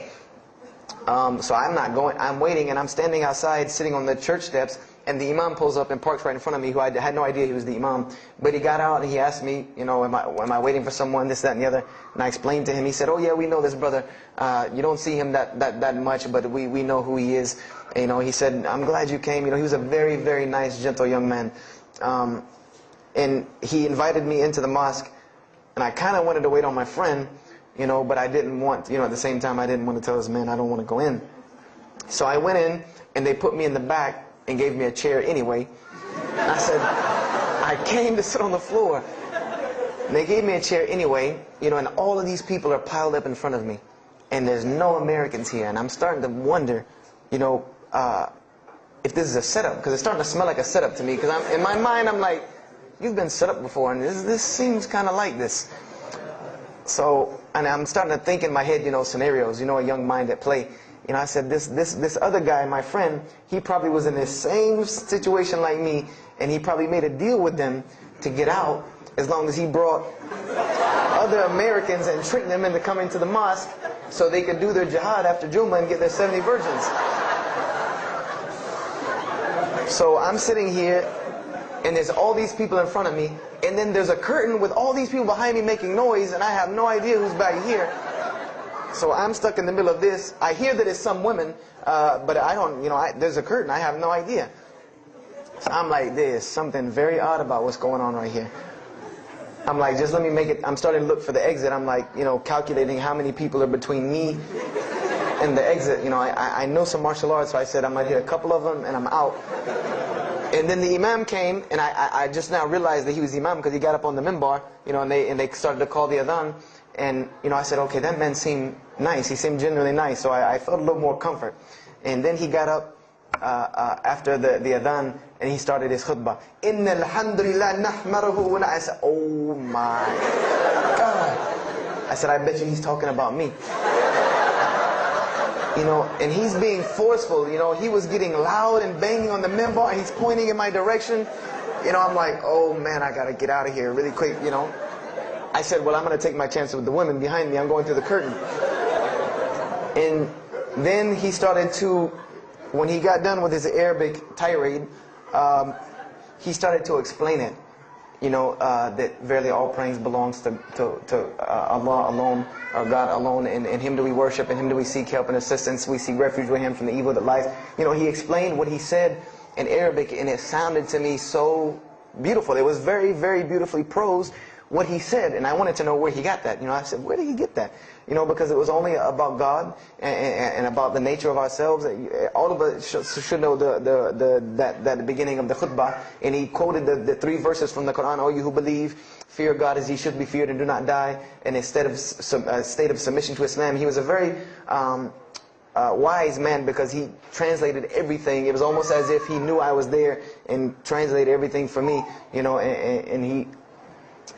So I'm not going. I'm waiting, and I'm standing outside, sitting on the church steps, and the imam pulls up and parks right in front of me, who I had no idea he was the imam. But he got out, and he asked me, am I waiting for someone, this, that, and the other? And I explained to him. He said, oh, yeah, we know this brother. You don't see him that much, but we know who he is. He said, I'm glad you came. He was a very, very nice, gentle young man. And he invited me into the mosque, and I kind of wanted to wait on my friend, but I didn't want, at the same time, I didn't want to tell this man I don't want to go in. So I went in, and they put me in the back and gave me a chair anyway. And I said, I came to sit on the floor. And they gave me a chair anyway, and all of these people are piled up in front of me. And there's no Americans here. And I'm starting to wonder, if this is a setup, because it's starting to smell like a setup to me. Because in my mind, I'm like, you've been set up before, and this seems kind of like this. So, and I'm starting to think in my head, scenarios, a young mind at play. I said, this other guy, my friend, he probably was in the same situation like me, and he probably made a deal with them to get out as long as he brought other Americans and tricked them into coming to the mosque so they could do their jihad after Jummah and get their 70 virgins. So I'm sitting here, and there's all these people in front of me, and then there's a curtain with all these people behind me making noise, and I have no idea who's back here. So I'm stuck in the middle of this. I hear that it's some women, but I don't, there's a curtain. I have no idea. So I'm like, there's something very odd about what's going on right here. I'm like, just let me make it. I'm starting to look for the exit. I'm like, calculating how many people are between me and the exit. I know some martial arts, so I said I might hit a couple of them, and I'm out. And then the imam came, and I just now realized that he was the imam because he got up on the minbar, and they started to call the adhan. And, I said, okay, that man seemed nice. He seemed genuinely nice. So I felt a little more comfort. And then he got up after the adhan, and he started his khutbah. Inna alhamdulillah nahmaruhu. And I said, oh my God. I said, I bet you he's talking about me. And he's being forceful. He was getting loud and banging on the minbar, and he's pointing in my direction. I'm like, oh man, I got to get out of here really quick, I said, well, I'm going to take my chance with the women behind me. I'm going through the curtain. And then he started to, when he got done with his Arabic tirade, he started to explain it. That verily all praise belongs to Allah alone, or God alone, and Him do we worship, and Him do we seek help and assistance. We seek refuge with Him from the evil that lies. He explained what he said in Arabic, and it sounded to me so beautiful. It was very, very beautifully prosed, what he said, and I wanted to know where he got that. I said, where did he get that? Because it was only about God and about the nature of ourselves. All of us should know that the beginning of the khutbah, and he quoted the 3 verses from the Quran. O you who believe, fear God as He should be feared and do not die. And instead of a state of submission to Islam, he was a very wise man because he translated everything. It was almost as if he knew I was there and translated everything for me. And he.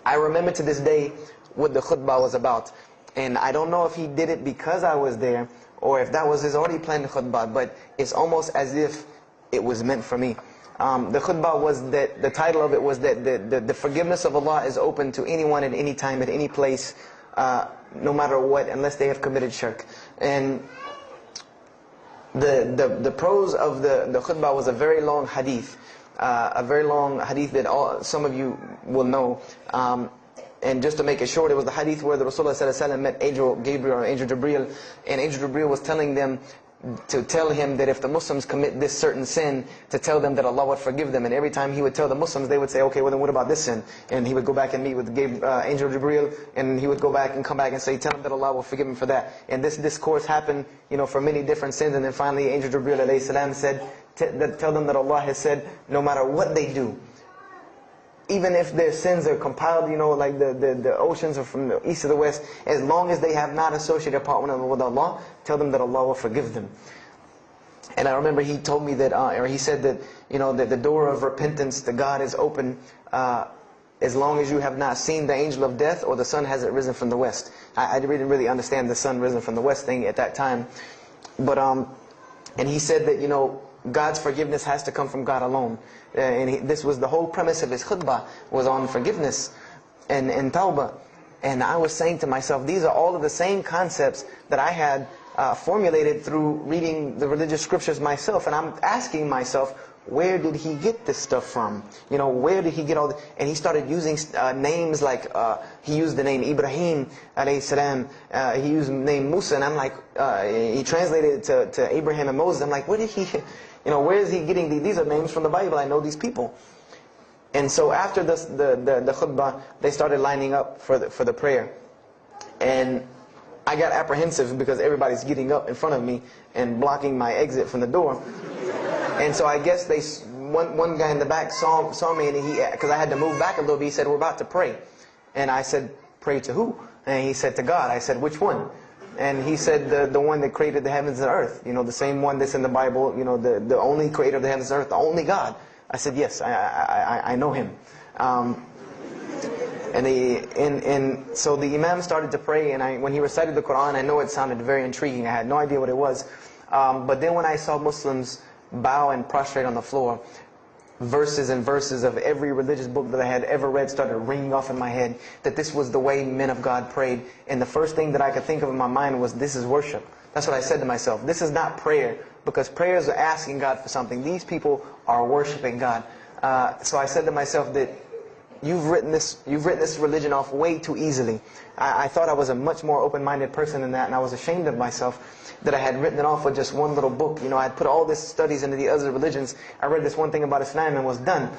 I remember to this day what the khutbah was about. And I don't know if he did it because I was there, or if that was his already planned khutbah, but it's almost as if it was meant for me. The khutbah was that, the title of it was that the forgiveness of Allah is open to anyone at any time, at any place, no matter what, unless they have committed shirk. And the prose of the khutbah was a very long hadith. That some of you will know. And just to make it short, it was the hadith where the Rasulullah ﷺ met Angel Gabriel or Angel Jibreel, and Angel Jibreel was telling them to tell him that if the Muslims commit this certain sin, to tell them that Allah would forgive them. And every time he would tell the Muslims, they would say, okay, well then what about this sin? And he would go back and meet with Angel Jibreel, and he would go back and come back and say, tell them that Allah will forgive him for that. And this discourse happened, for many different sins. And then finally Angel Jibreel alayhi salam said, tell them that Allah has said, no matter what they do, even if their sins are compiled, like the oceans are from the east to the west, as long as they have not associated a partner with Allah, tell them that Allah will forgive them. And I remember he told me that, or he said that, that the door of repentance to God is open as long as you have not seen the angel of death or the sun hasn't risen from the west. I didn't really understand the sun risen from the west thing at that time. But, and he said that, God's forgiveness has to come from God alone. And this was the whole premise of his khutbah, was on forgiveness and tawbah. And I was saying to myself, these are all of the same concepts that I had formulated through reading the religious scriptures myself. And I'm asking myself, where did he get this stuff from? Where did he get all this? And he started using names like, he used the name Ibrahim alayhi salam, he used the name Musa, and I'm like, he translated it to Abraham and Moses. I'm like, where did he, where is he getting these? These are names from the Bible, I know these people. And so after the khutbah, they started lining up for the prayer. And I got apprehensive because everybody's getting up in front of me and blocking my exit from the door. And so I guess one guy in the back saw me, and because I had to move back a little bit, he said, we're about to pray. And I said, pray to who? And he said, to God. I said, which one? And he said, the one that created the heavens and earth. The same one that's in the Bible, the only creator of the heavens and earth, the only God. I said, yes, I know him. And so the Imam started to pray, and when he recited the Quran, I know it sounded very intriguing. I had no idea what it was. But then when I saw Muslims bow and prostrate on the floor, verses and verses of every religious book that I had ever read started ringing off in my head, that this was the way men of God prayed. And the first thing that I could think of in my mind was, this is worship. That's what I said to myself. This is not prayer, because prayers are asking God for something. These people are worshiping God. So I said to myself that you've written this religion off way too easily. I thought I was a much more open-minded person than that, and I was ashamed of myself that I had written it off with just one little book. I had put all this studies into the other religions. I read this one thing about Islam and was done.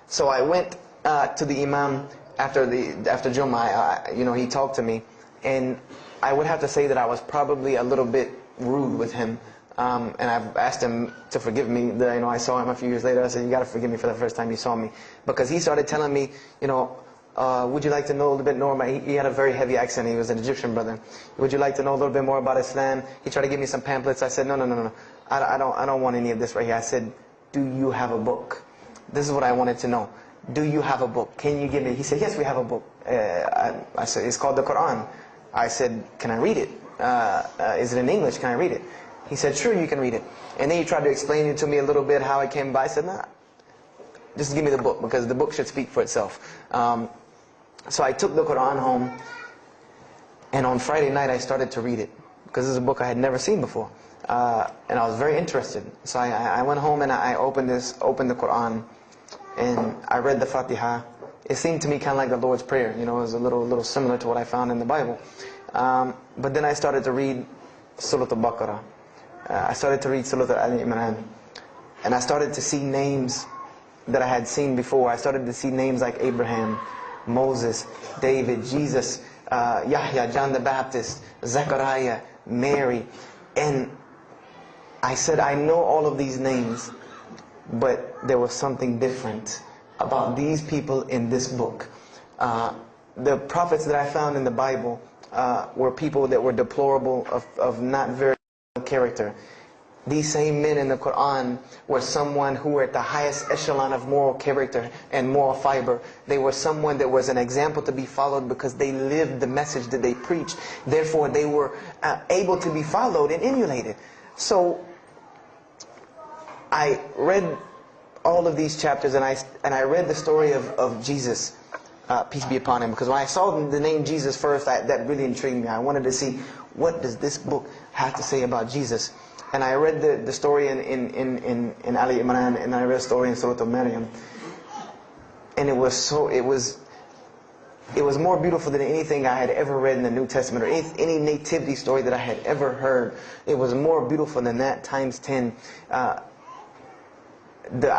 So I went to the Imam after Jummah. He talked to me, and I would have to say that I was probably a little bit rude with him. And I've asked him to forgive me. I saw him a few years later. I said, you got to forgive me for the first time you saw me. Because he started telling me, would you like to know a little bit more about, he had a very heavy accent, he was an Egyptian brother. Would you like to know a little bit more about Islam? He tried to give me some pamphlets. I said, no. I don't want any of this right here. I said, do you have a book? This is what I wanted to know. Do you have a book? Can you give me? He said, yes, we have a book. I said, it's called the Quran. I said, can I read it? Is it in English? Can I read it? He said, sure, you can read it. And then he tried to explain it to me a little bit, how it came by. I said, nah, just give me the book, because the book should speak for itself. So I took the Quran home, and on Friday night I started to read it, because this is a book I had never seen before. And I was very interested. So I went home and I opened the Quran, and I read the Fatiha. It seemed to me kind of like the Lord's Prayer. It was a little similar to what I found in the Bible. But then I started to read Surah Al-Baqarah. I started to read Surah Al-Imran. And I started to see names that I had seen before. I started to see names like Abraham, Moses, David, Jesus, Yahya, John the Baptist, Zechariah, Mary. And I said, I know all of these names, but there was something different about these people in this book. The prophets that I found in the Bible were people that were deplorable, of not very good character. These same men in the Quran were someone who were at the highest echelon of moral character and moral fiber. They were someone that was an example to be followed because they lived the message that they preached. Therefore, they were able to be followed and emulated. So, I read all of these chapters, and I read the story of Jesus, peace be upon him, because when I saw the name Jesus first, that really intrigued me. I wanted to see, what does this book have to say about Jesus? And I read the story in Ali Imran, and I read a story in Surah Al-Maryam, and it was more beautiful than anything I had ever read in the New Testament, or any nativity story that I had ever heard. It was more beautiful than that times 10. I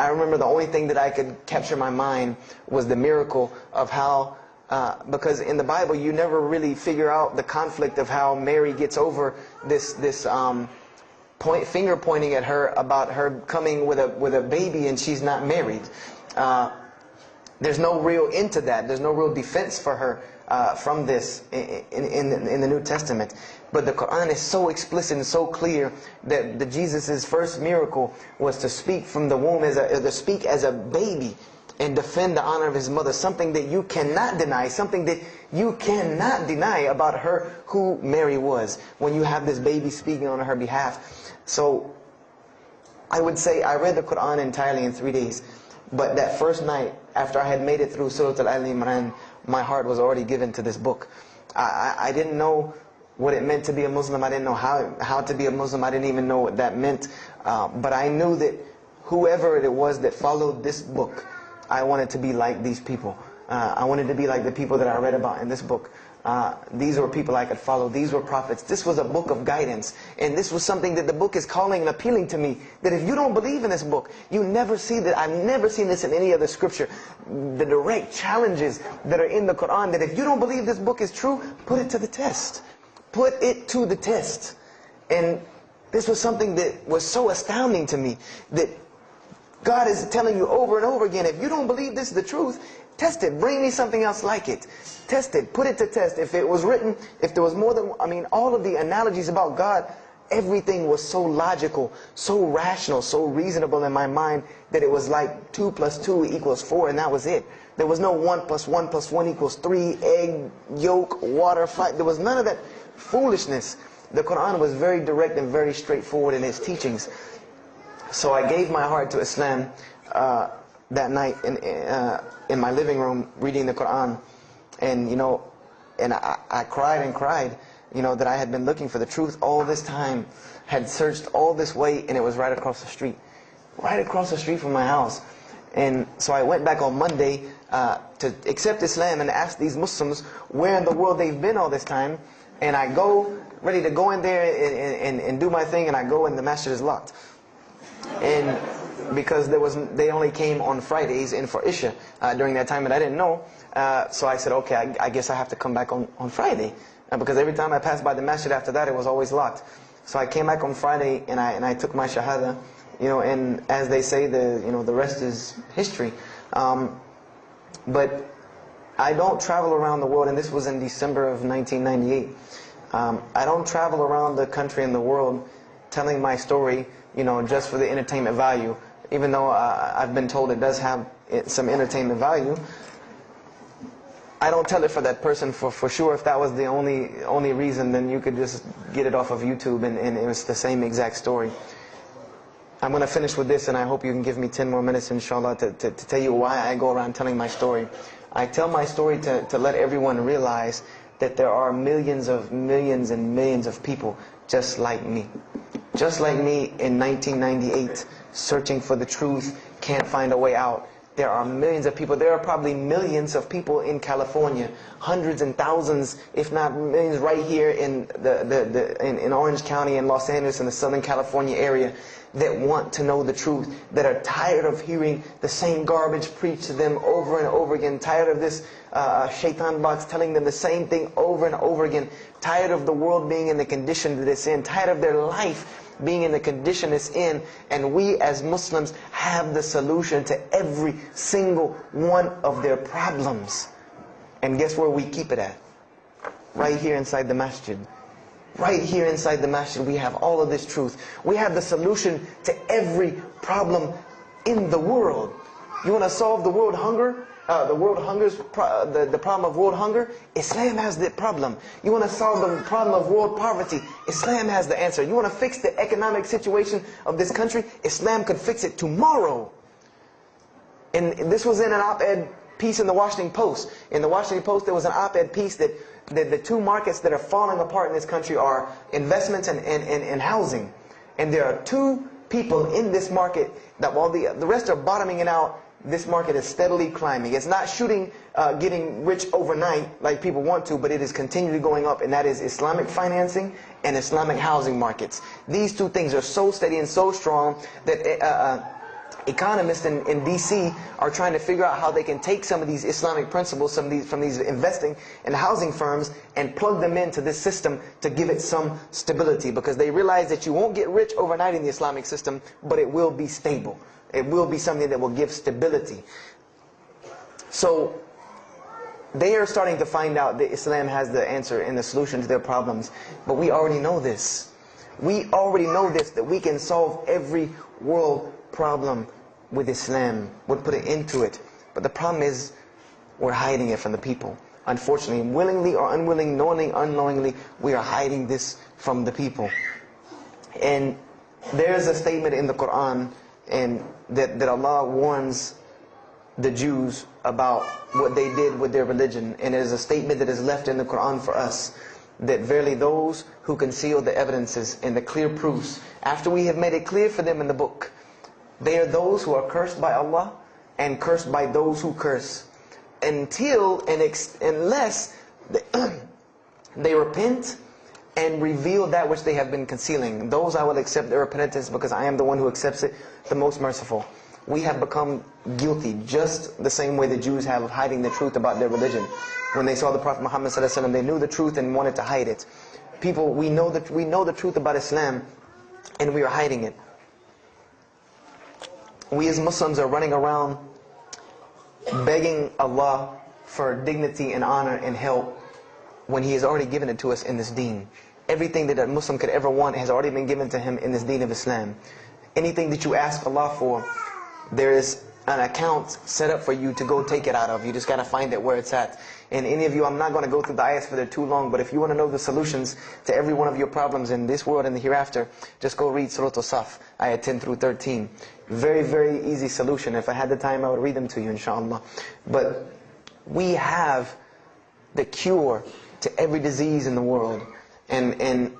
remember the only thing that I could capture in my mind was the miracle of how, because in the Bible you never really figure out the conflict of how Mary gets over this finger pointing at her about her coming with a baby and she's not married. There's no real end to that. There's no real defense for her from this in the New Testament. But the Quran is so explicit and so clear that Jesus' first miracle was to speak from the womb, to speak as a baby and defend the honor of his mother. Something that you cannot deny, something that you cannot deny about her, who Mary was, when you have this baby speaking on her behalf. So I would say I read the Quran entirely in 3 days. But that first night, after I had made it through Surah Al-Imran, my heart was already given to this book. I didn't know what it meant to be a Muslim. I didn't know how to be a Muslim. I didn't even know what that meant. But I knew that whoever it was that followed this book, I wanted to be like these people. I wanted to be like the people that I read about in this book. These were people I could follow. These were prophets. This was a book of guidance. And this was something that the book is calling and appealing to me. That if you don't believe in this book, you never see that. I've never seen this in any other scripture. The direct challenges that are in the Quran, that if you don't believe this book is true, put it to the test. Put it to the test. And this was something that was so astounding to me, that God is telling you over and over again, if you don't believe this is the truth, test it. Bring me something else like it. Test it. Put it to test. If it was written, if there was more than, all of the analogies about God, everything was so logical, so rational, so reasonable in my mind, that it was like 2 + 2 = 4, and that was it. There was no 1 + 1 + 1 = 3, egg, yolk, water, fire. There was none of that foolishness. The Quran was very direct and very straightforward in its teachings. So I gave my heart to Islam that night in my living room, reading the Quran, and I cried and cried, that I had been looking for the truth all this time, had searched all this way, and it was right across the street from my house. And so I went back on Monday to accept Islam and ask these Muslims where in the world they've been all this time. And I go, ready to go in there and do my thing, and I go and the masjid is locked. And because they only came on Fridays in for Isha during that time, and I didn't know. So I said, okay, I guess I have to come back on Friday. Because every time I passed by the masjid after that, it was always locked. So I came back on Friday, and I took my shahada, and as they say, the rest is history. But I don't travel around the world, and this was in December of 1998. I don't travel around the country and the world telling my story, just for the entertainment value. Even though I've been told it does have some entertainment value, I don't tell it for that person for sure. If that was the only reason, then you could just get it off of YouTube and it was the same exact story. I'm going to finish with this, and I hope you can give me 10 more minutes, inshallah, to tell you why I go around telling my story. I tell my story to let everyone realize that there are millions and millions of people just like me. Just like me in 1998, searching for the truth, can't find a way out. There are millions of people. There are probably millions of people in California, hundreds and thousands, if not millions, right here in in Orange County and Los Angeles in the Southern California area, that want to know the truth, that are tired of hearing the same garbage preached to them over and over again, tired of this shaitan box telling them the same thing over and over again, tired of the world being in the condition that it's in, tired of their life being in the condition it's in. And we as Muslims have the solution to every single one of their problems. And guess where we keep it at? Right here inside the masjid. Right here inside the masjid, we have all of this truth. We have the solution to every problem in the world. You want to solve the world hunger? The problem of world hunger? Islam has the problem. You want to solve the problem of world poverty? Islam has the answer. You want to fix the economic situation of this country? Islam could fix it tomorrow. And this was in an op-ed piece in the Washington Post. In the Washington Post, there was an op-ed piece that the two markets that are falling apart in this country are investments and housing. And there are two people in this market that while the rest are bottoming it out, this market is steadily climbing. It's not getting rich overnight like people want to, but it is continually going up, and that is Islamic financing and Islamic housing markets. These two things are so steady and so strong that economists in DC are trying to figure out how they can take some of these Islamic principles, from these investing and housing firms, and plug them into this system to give it some stability, because they realize that you won't get rich overnight in the Islamic system, but it will be stable. It will be something that will give stability. So they are starting to find out that Islam has the answer and the solution to their problems. But we already know this. We already know this, that we can solve every world problem with Islam. We'll put it into it. But the problem is, we're hiding it from the people. Unfortunately, willingly or unwillingly, knowingly, unknowingly, we are hiding this from the people. And there's a statement in the Quran and that Allah warns the Jews about what they did with their religion. And it is a statement that is left in the Quran for us, that verily those who conceal the evidences and the clear proofs, after we have made it clear for them in the book, they are those who are cursed by Allah and cursed by those who curse, unless they repent and reveal that which they have been concealing. Those I will accept their repentance, because I am the one who accepts it, the most merciful. We have become guilty just the same way the Jews have of hiding the truth about their religion. When they saw the Prophet Muhammad ﷺ, they knew the truth and wanted to hide it. People, we know the truth about Islam, and we are hiding it. We as Muslims are running around begging Allah for dignity and honor and help when He has already given it to us in this deen. Everything that a Muslim could ever want has already been given to him in this deen of Islam. Anything that you ask Allah for, there is an account set up for you to go take it out of. You just got to find it where it's at. And any of you, I'm not going to go through the ayahs for they're too long, but if you want to know the solutions to every one of your problems in this world and the hereafter, just go read Surah Al-Saf, ayah 10 through 13. Very, very easy solution. If I had the time, I would read them to you, inshallah. But we have the cure to every disease in the world. And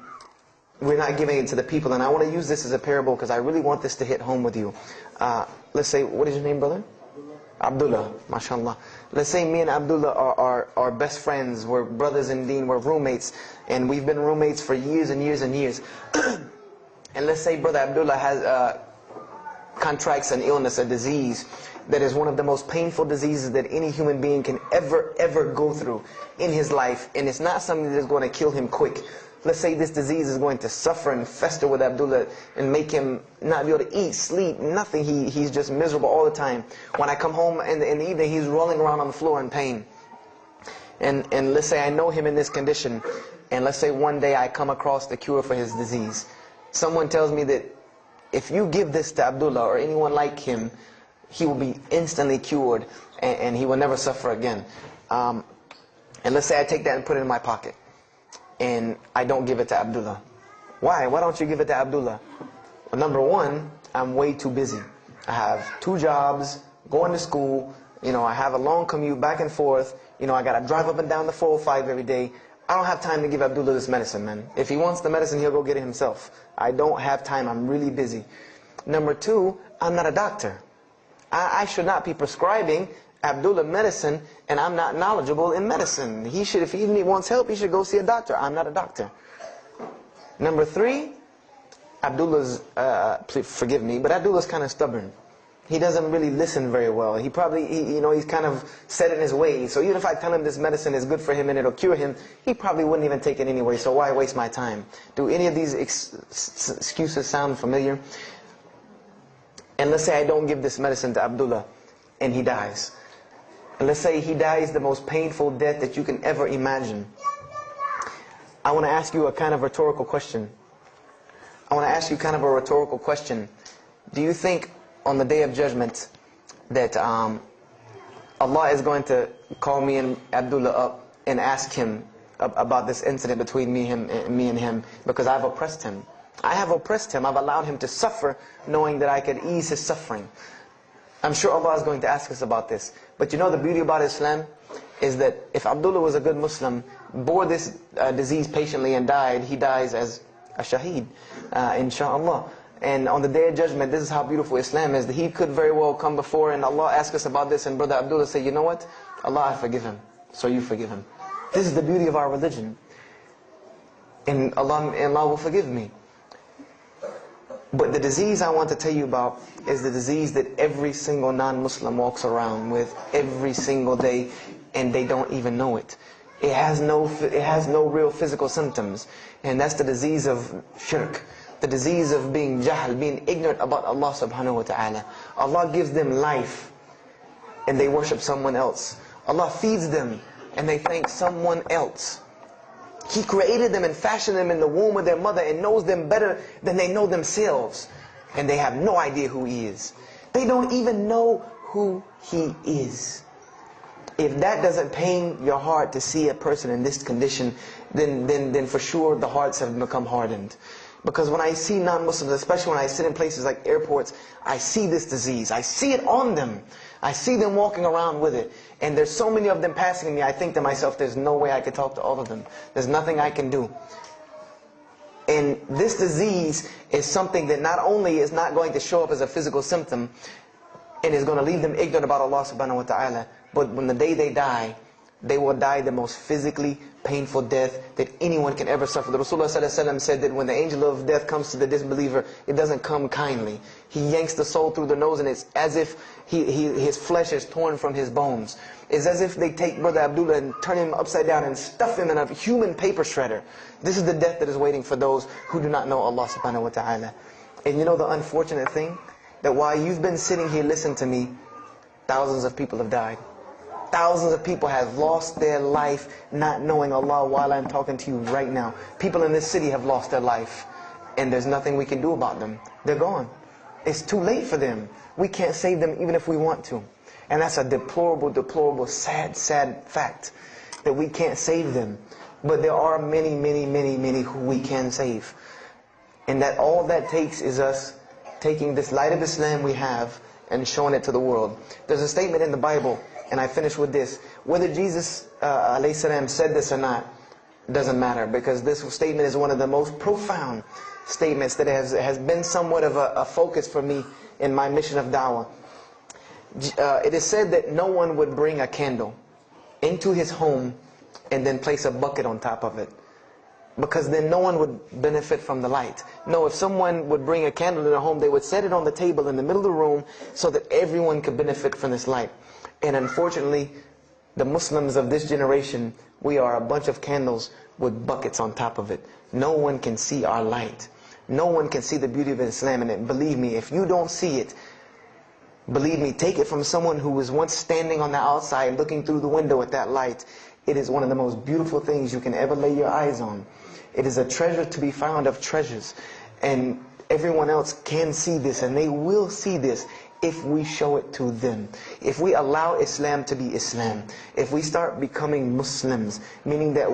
we're not giving it to the people. And I want to use this as a parable because I really want this to hit home with you. Let's say, what is your name, brother? Abdullah, mashallah. Let's say me and Abdullah are best friends. We're brothers in deen. We're roommates. And we've been roommates for years and years and years. And let's say brother Abdullah has contracts an illness, a disease that is one of the most painful diseases that any human being can ever go through in his life. And it's not something that's going to kill him quick. Let's say this disease is going to suffer and fester with Abdullah and make him not be able to eat, sleep, nothing. He's just miserable all the time. When I come home in the evening, he's rolling around on the floor in pain. And let's say I know him in this condition, and let's say one day I come across the cure for his disease. Someone tells me that if you give this to Abdullah or anyone like him, he will be instantly cured and he will never suffer again. And let's say I take that and put it in my pocket, and I don't give it to Abdullah. Why? Why don't you give it to Abdullah? Well, number one, I'm way too busy. I have 2 jobs, going to school, I have a long commute back and forth, I got to drive up and down the 405 every day. I don't have time to give Abdullah this medicine, man. If he wants the medicine, he'll go get it himself. I don't have time. I'm really busy. Number 2, I'm not a doctor. I should not be prescribing Abdullah medicine, and I'm not knowledgeable in medicine. He should, if he wants help, he should go see a doctor. I'm not a doctor. Number 3, Abdullah's, please forgive me, but Abdullah's kind of stubborn. He doesn't really listen very well. He probably, he's kind of set in his ways. So even if I tell him this medicine is good for him and it'll cure him, he probably wouldn't even take it anyway. So why waste my time? Do any of these excuses sound familiar? And let's say I don't give this medicine to Abdullah and he dies. And let's say he dies the most painful death that you can ever imagine. I want to ask you a kind of rhetorical question. I want to ask you kind of a rhetorical question. Do you think on the Day of Judgment that Allah is going to call me and Abdullah up and ask him about this incident between me and him because I've oppressed him? I have oppressed him. I've allowed him to suffer knowing that I could ease his suffering. I'm sure Allah is going to ask us about this. But you know the beauty about Islam is that if Abdullah was a good Muslim, bore this disease patiently and died, he dies as a shaheed, inshaAllah. And on the Day of Judgment, this is how beautiful Islam is, that he could very well come before and Allah ask us about this, and Brother Abdullah say, you know what? Allah, I forgive him, so you forgive him. This is the beauty of our religion. And Allah will forgive me. But the disease I want to tell you about is the disease that every single non-Muslim walks around with every single day, and they don't even know it. It has no real physical symptoms, and that's the disease of shirk, the disease of being jahl, being ignorant about Allah subhanahu wa ta'ala. Allah gives them life, and they worship someone else. Allah feeds them, and they thank someone else. He created them and fashioned them in the womb of their mother and knows them better than they know themselves. And they have no idea who He is. They don't even know who He is. If that doesn't pain your heart to see a person in this condition, then for sure the hearts have become hardened. Because when I see non-Muslims, especially when I sit in places like airports, I see this disease. I see it on them. I see them walking around with it. And there's so many of them passing me, I think to myself, there's no way I could talk to all of them. There's nothing I can do. And this disease is something that not only is not going to show up as a physical symptom, and is going to leave them ignorant about Allah subhanahu wa ta'ala, but when the day they die, they will die the most physically painful death that anyone can ever suffer. The Rasulullah said that when the angel of death comes to the disbeliever, it doesn't come kindly. He yanks the soul through the nose, and it's as if his flesh is torn from his bones. It's as if they take Brother Abdullah and turn him upside down and stuff him in a human paper shredder. This is the death that is waiting for those who do not know Allah subhanahu wa ta'ala. And you know the unfortunate thing? That while you've been sitting here listening to me, thousands of people have died. Thousands of people have lost their life not knowing Allah while I'm talking to you right now. People in this city have lost their life, and there's nothing we can do about them. They're gone. It's too late for them. We can't save them even if we want to. And that's a deplorable, deplorable, sad, sad fact, that we can't save them. But there are many, many, many, many who we can save. And that all that takes is us taking this light of Islam we have and showing it to the world. There's a statement in the Bible, and I finish with this. Whether Jesus ﷺ said this or not, doesn't matter, because this statement is one of the most profound statements that has been somewhat of a focus for me in my mission of da'wah. It is said that no one would bring a candle into his home and then place a bucket on top of it, because then no one would benefit from the light. No, if someone would bring a candle in their home, they would set it on the table in the middle of the room so that everyone could benefit from this light. And unfortunately, the Muslims of this generation, we are a bunch of candles with buckets on top of it. No one can see our light. No one can see the beauty of Islam in it. Believe me, if you don't see it, believe me, take it from someone who was once standing on the outside looking through the window at that light. It is one of the most beautiful things you can ever lay your eyes on. It is a treasure to be found of treasures. And everyone else can see this, and they will see this if we show it to them. If we allow Islam to be Islam. If we start becoming Muslims, meaning that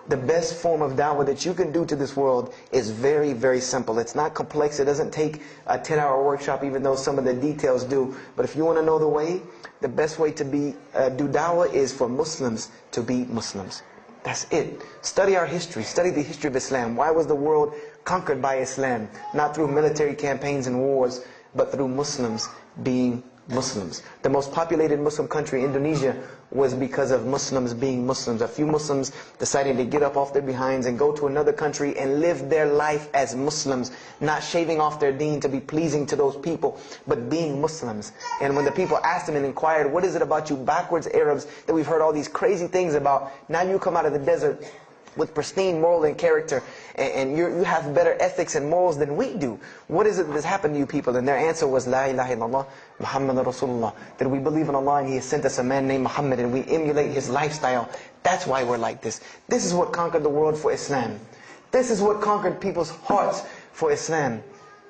the best form of da'wah that you can do to this world is very, very simple. It's not complex. It doesn't take a 10-hour workshop, even though some of the details do. But if you want to know the way, the best way to do da'wah is for Muslims to be Muslims. That's it. Study our history. Study the history of Islam. Why was the world conquered by Islam? Not through military campaigns and wars, but through Muslims being Muslims. The most populated Muslim country, Indonesia, was because of Muslims being Muslims. A few Muslims deciding to get up off their behinds and go to another country and live their life as Muslims, not shaving off their deen to be pleasing to those people, but being Muslims. And when the people asked them and inquired, what is it about you backwards Arabs that we've heard all these crazy things about? Now you come out of the desert with pristine moral and character, and you have better ethics and morals than we do. What is it that has happened to you people? And their answer was, La ilaha illallah, Muhammad Rasulullah. That we believe in Allah and He has sent us a man named Muhammad, and we emulate his lifestyle. That's why we're like this. This is what conquered the world for Islam. This is what conquered people's hearts for Islam.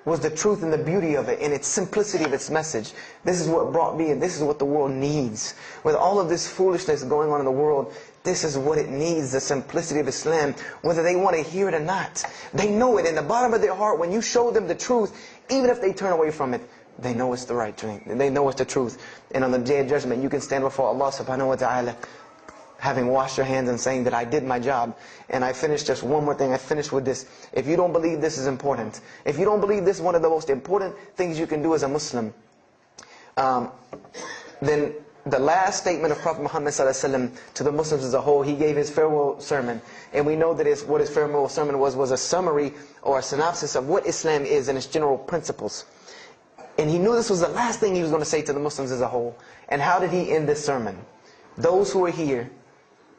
Was the truth and the beauty of it and its simplicity of its message. This is what brought me, and this is what the world needs. With all of this foolishness going on in the world, this is what it needs, the simplicity of Islam, whether they want to hear it or not. They know it in the bottom of their heart. When you show them the truth, even if they turn away from it, they know it's the right thing. They know it's the truth. And on the day of judgment, you can stand before Allah subhanahu wa ta'ala, having washed your hands and saying that I did my job. And I finished just one more thing. I finished with this. If you don't believe this is important, if you don't believe this is one of the most important things you can do as a Muslim, then the last statement of Prophet Muhammad ﷺ to the Muslims as a whole, he gave his farewell sermon. And we know that what his farewell sermon was a summary or a synopsis of what Islam is and its general principles. And he knew this was the last thing he was going to say to the Muslims as a whole. And how did he end this sermon? Those who are here,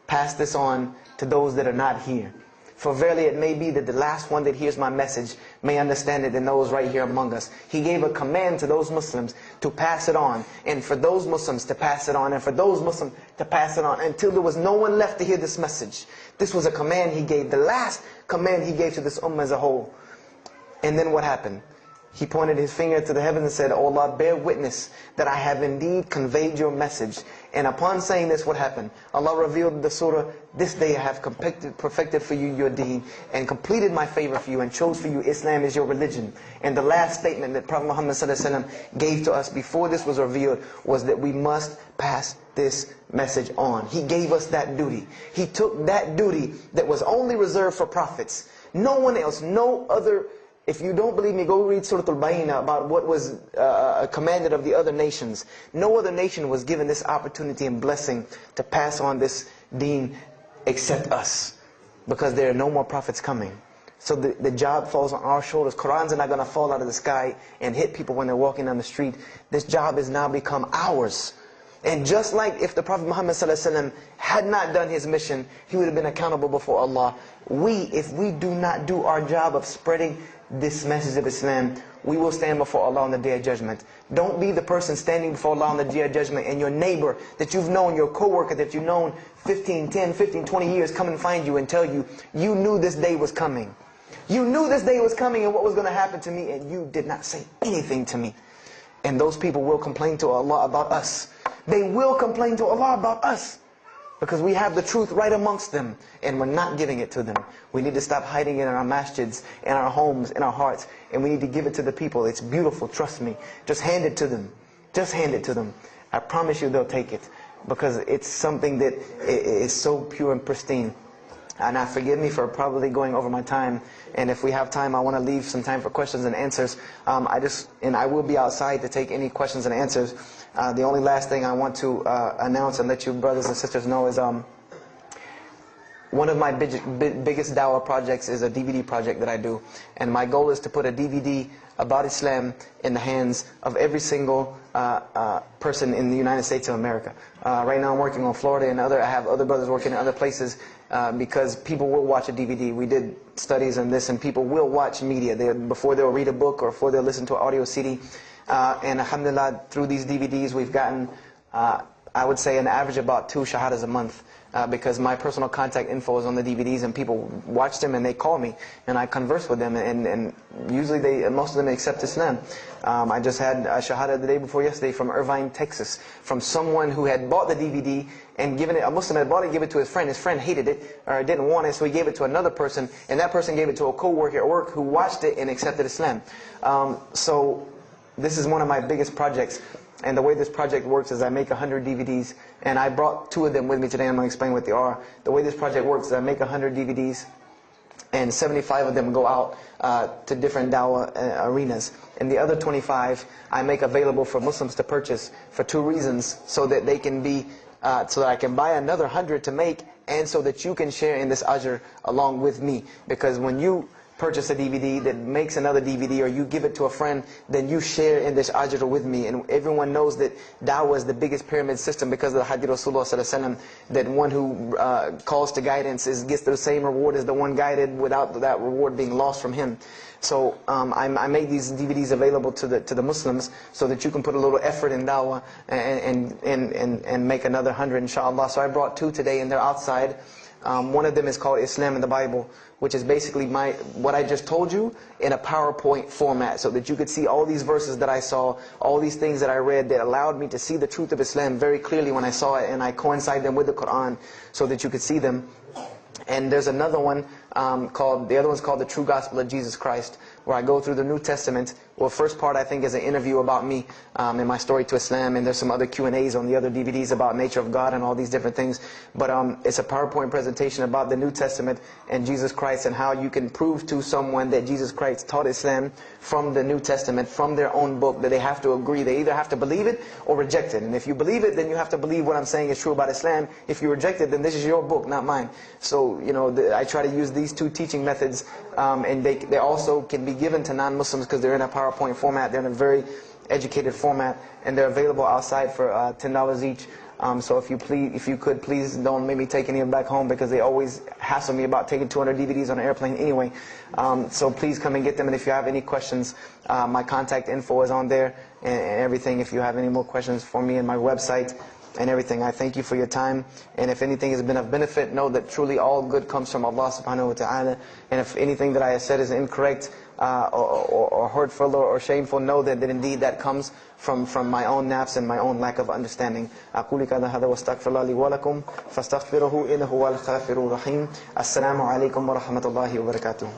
pass this on to those that are not here. For verily it may be that the last one that hears my message may understand it than those right here among us. He gave a command to those Muslims to pass it on, and for those Muslims to pass it on, and for those Muslims to pass it on, until there was no one left to hear this message. This was a command he gave, the last command he gave to this ummah as a whole. And then what happened? He pointed his finger to the heavens and said, "O Allah, bear witness that I have indeed conveyed your message." And upon saying this, what happened? Allah revealed the surah, "This day I have perfected for you your deen, and completed my favor for you, and chose for you Islam as your religion." And the last statement that Prophet Muhammad ﷺ gave to us before this was revealed was that we must pass this message on. He gave us that duty. He took that duty that was only reserved for prophets. No one else, no other. If you don't believe me, go read Surah Al-Bayna about what was commanded of the other nations. No other nation was given this opportunity and blessing to pass on this deen except us. Because there are no more prophets coming. So the job falls on our shoulders. Qurans are not going to fall out of the sky and hit people when they're walking down the street. This job has now become ours. And just like if the Prophet Muhammad ﷺ had not done his mission, he would have been accountable before Allah. If we do not do our job of spreading this message of Islam, we will stand before Allah on the Day of Judgment. Don't be the person standing before Allah on the Day of Judgment and your neighbor that you've known, your co-worker that you've known 10, 15, 20 years come and find you and tell you, you knew this day was coming. You knew this day was coming and what was going to happen to me, and you did not say anything to me. And those people will complain to Allah about us. They will complain to Allah about us. Because we have the truth right amongst them, and we're not giving it to them. We need to stop hiding it in our masjids, in our homes, in our hearts, and we need to give it to the people. It's beautiful, trust me. Just hand it to them. Just hand it to them. I promise you they'll take it, because it's something that is so pure and pristine. And now forgive me for probably going over my time, and if we have time, I want to leave some time for questions and answers. I will be outside to take any questions and answers. The only last thing I want to announce and let you brothers and sisters know is one of my biggest dawah projects is a DVD project that I do. And my goal is to put a DVD about Islam in the hands of every single person in the United States of America. Right now I'm working on Florida and I have other brothers working in other places because people will watch a DVD. We did studies on this, and people will watch media before they'll read a book or before they'll listen to an audio CD. And alhamdulillah, through these DVDs we've gotten, I would say, an average about 2 shahadas a month. Because my personal contact info is on the DVDs, and people watch them and they call me and I converse with them, and usually most of them accept Islam. I just had a shahada the day before yesterday from Irvine, Texas, from someone who had bought the DVD and given it, a Muslim had bought it, gave it to his friend. His friend hated it or didn't want it, so he gave it to another person, and that person gave it to a co-worker at work who watched it and accepted Islam. So this is one of my biggest projects. And the way this project works is I make 100 DVDs, and I brought 2 of them with me today. I'm going to explain what they are. The way this project works is I make 100 DVDs, and 75 of them go out to different dawah arenas. And the other 25 I make available for Muslims to purchase for 2 reasons: so that they can be, so that I can buy another 100 to make, and so that you can share in this ajr along with me. Because when you purchase a DVD, that makes another DVD, or you give it to a friend, then you share in this ajr with me. And everyone knows that da'wah is the biggest pyramid system because of the hadith Rasulullah sallallahu alaihi wasallam, that one who calls to guidance gets the same reward as the one guided, without that reward being lost from him. So I made these DVDs available to the Muslims so that you can put a little effort in da'wah and make another 100 inshallah. So I brought 2 today, and they're outside. One of them is called Islam in the Bible, which is basically what I just told you in a PowerPoint format, so that you could see all these verses that I saw, all these things that I read that allowed me to see the truth of Islam very clearly when I saw it, and I coincide them with the Quran so that you could see them. And there's another one the other one's called The True Gospel of Jesus Christ, where I go through the New Testament. Well, first part I think is an interview about me and my story to Islam, and there's some other Q&As on the other DVDs about nature of God and all these different things. But it's a PowerPoint presentation about the New Testament and Jesus Christ, and how you can prove to someone that Jesus Christ taught Islam from the New Testament, from their own book, that they have to agree. They either have to believe it or reject it. And if you believe it, then you have to believe what I'm saying is true about Islam. If you reject it, then this is your book, not mine. So, I try to use these 2 teaching methods, and they also can be given to non-Muslims because they're in a PowerPoint format. They're in a very educated format, and they're available outside for $10 each. So if you could, please don't make me take any of them back home, because they always hassle me about taking 200 DVDs on an airplane anyway. So please come and get them. And if you have any questions, my contact info is on there and everything. If you have any more questions for me, and my website and everything. I thank you for your time. And if anything has been of benefit, know that truly all good comes from Allah subhanahu wa ta'ala. And if anything that I have said is incorrect or hurtful or shameful, know that indeed that comes from my own nafs and my own lack of understanding. أقول هذا واستغفر الله لي ولكم فاستغفروه إنه هو الغفور الرحيم. السلام عليكم ورحمة الله وبركاته.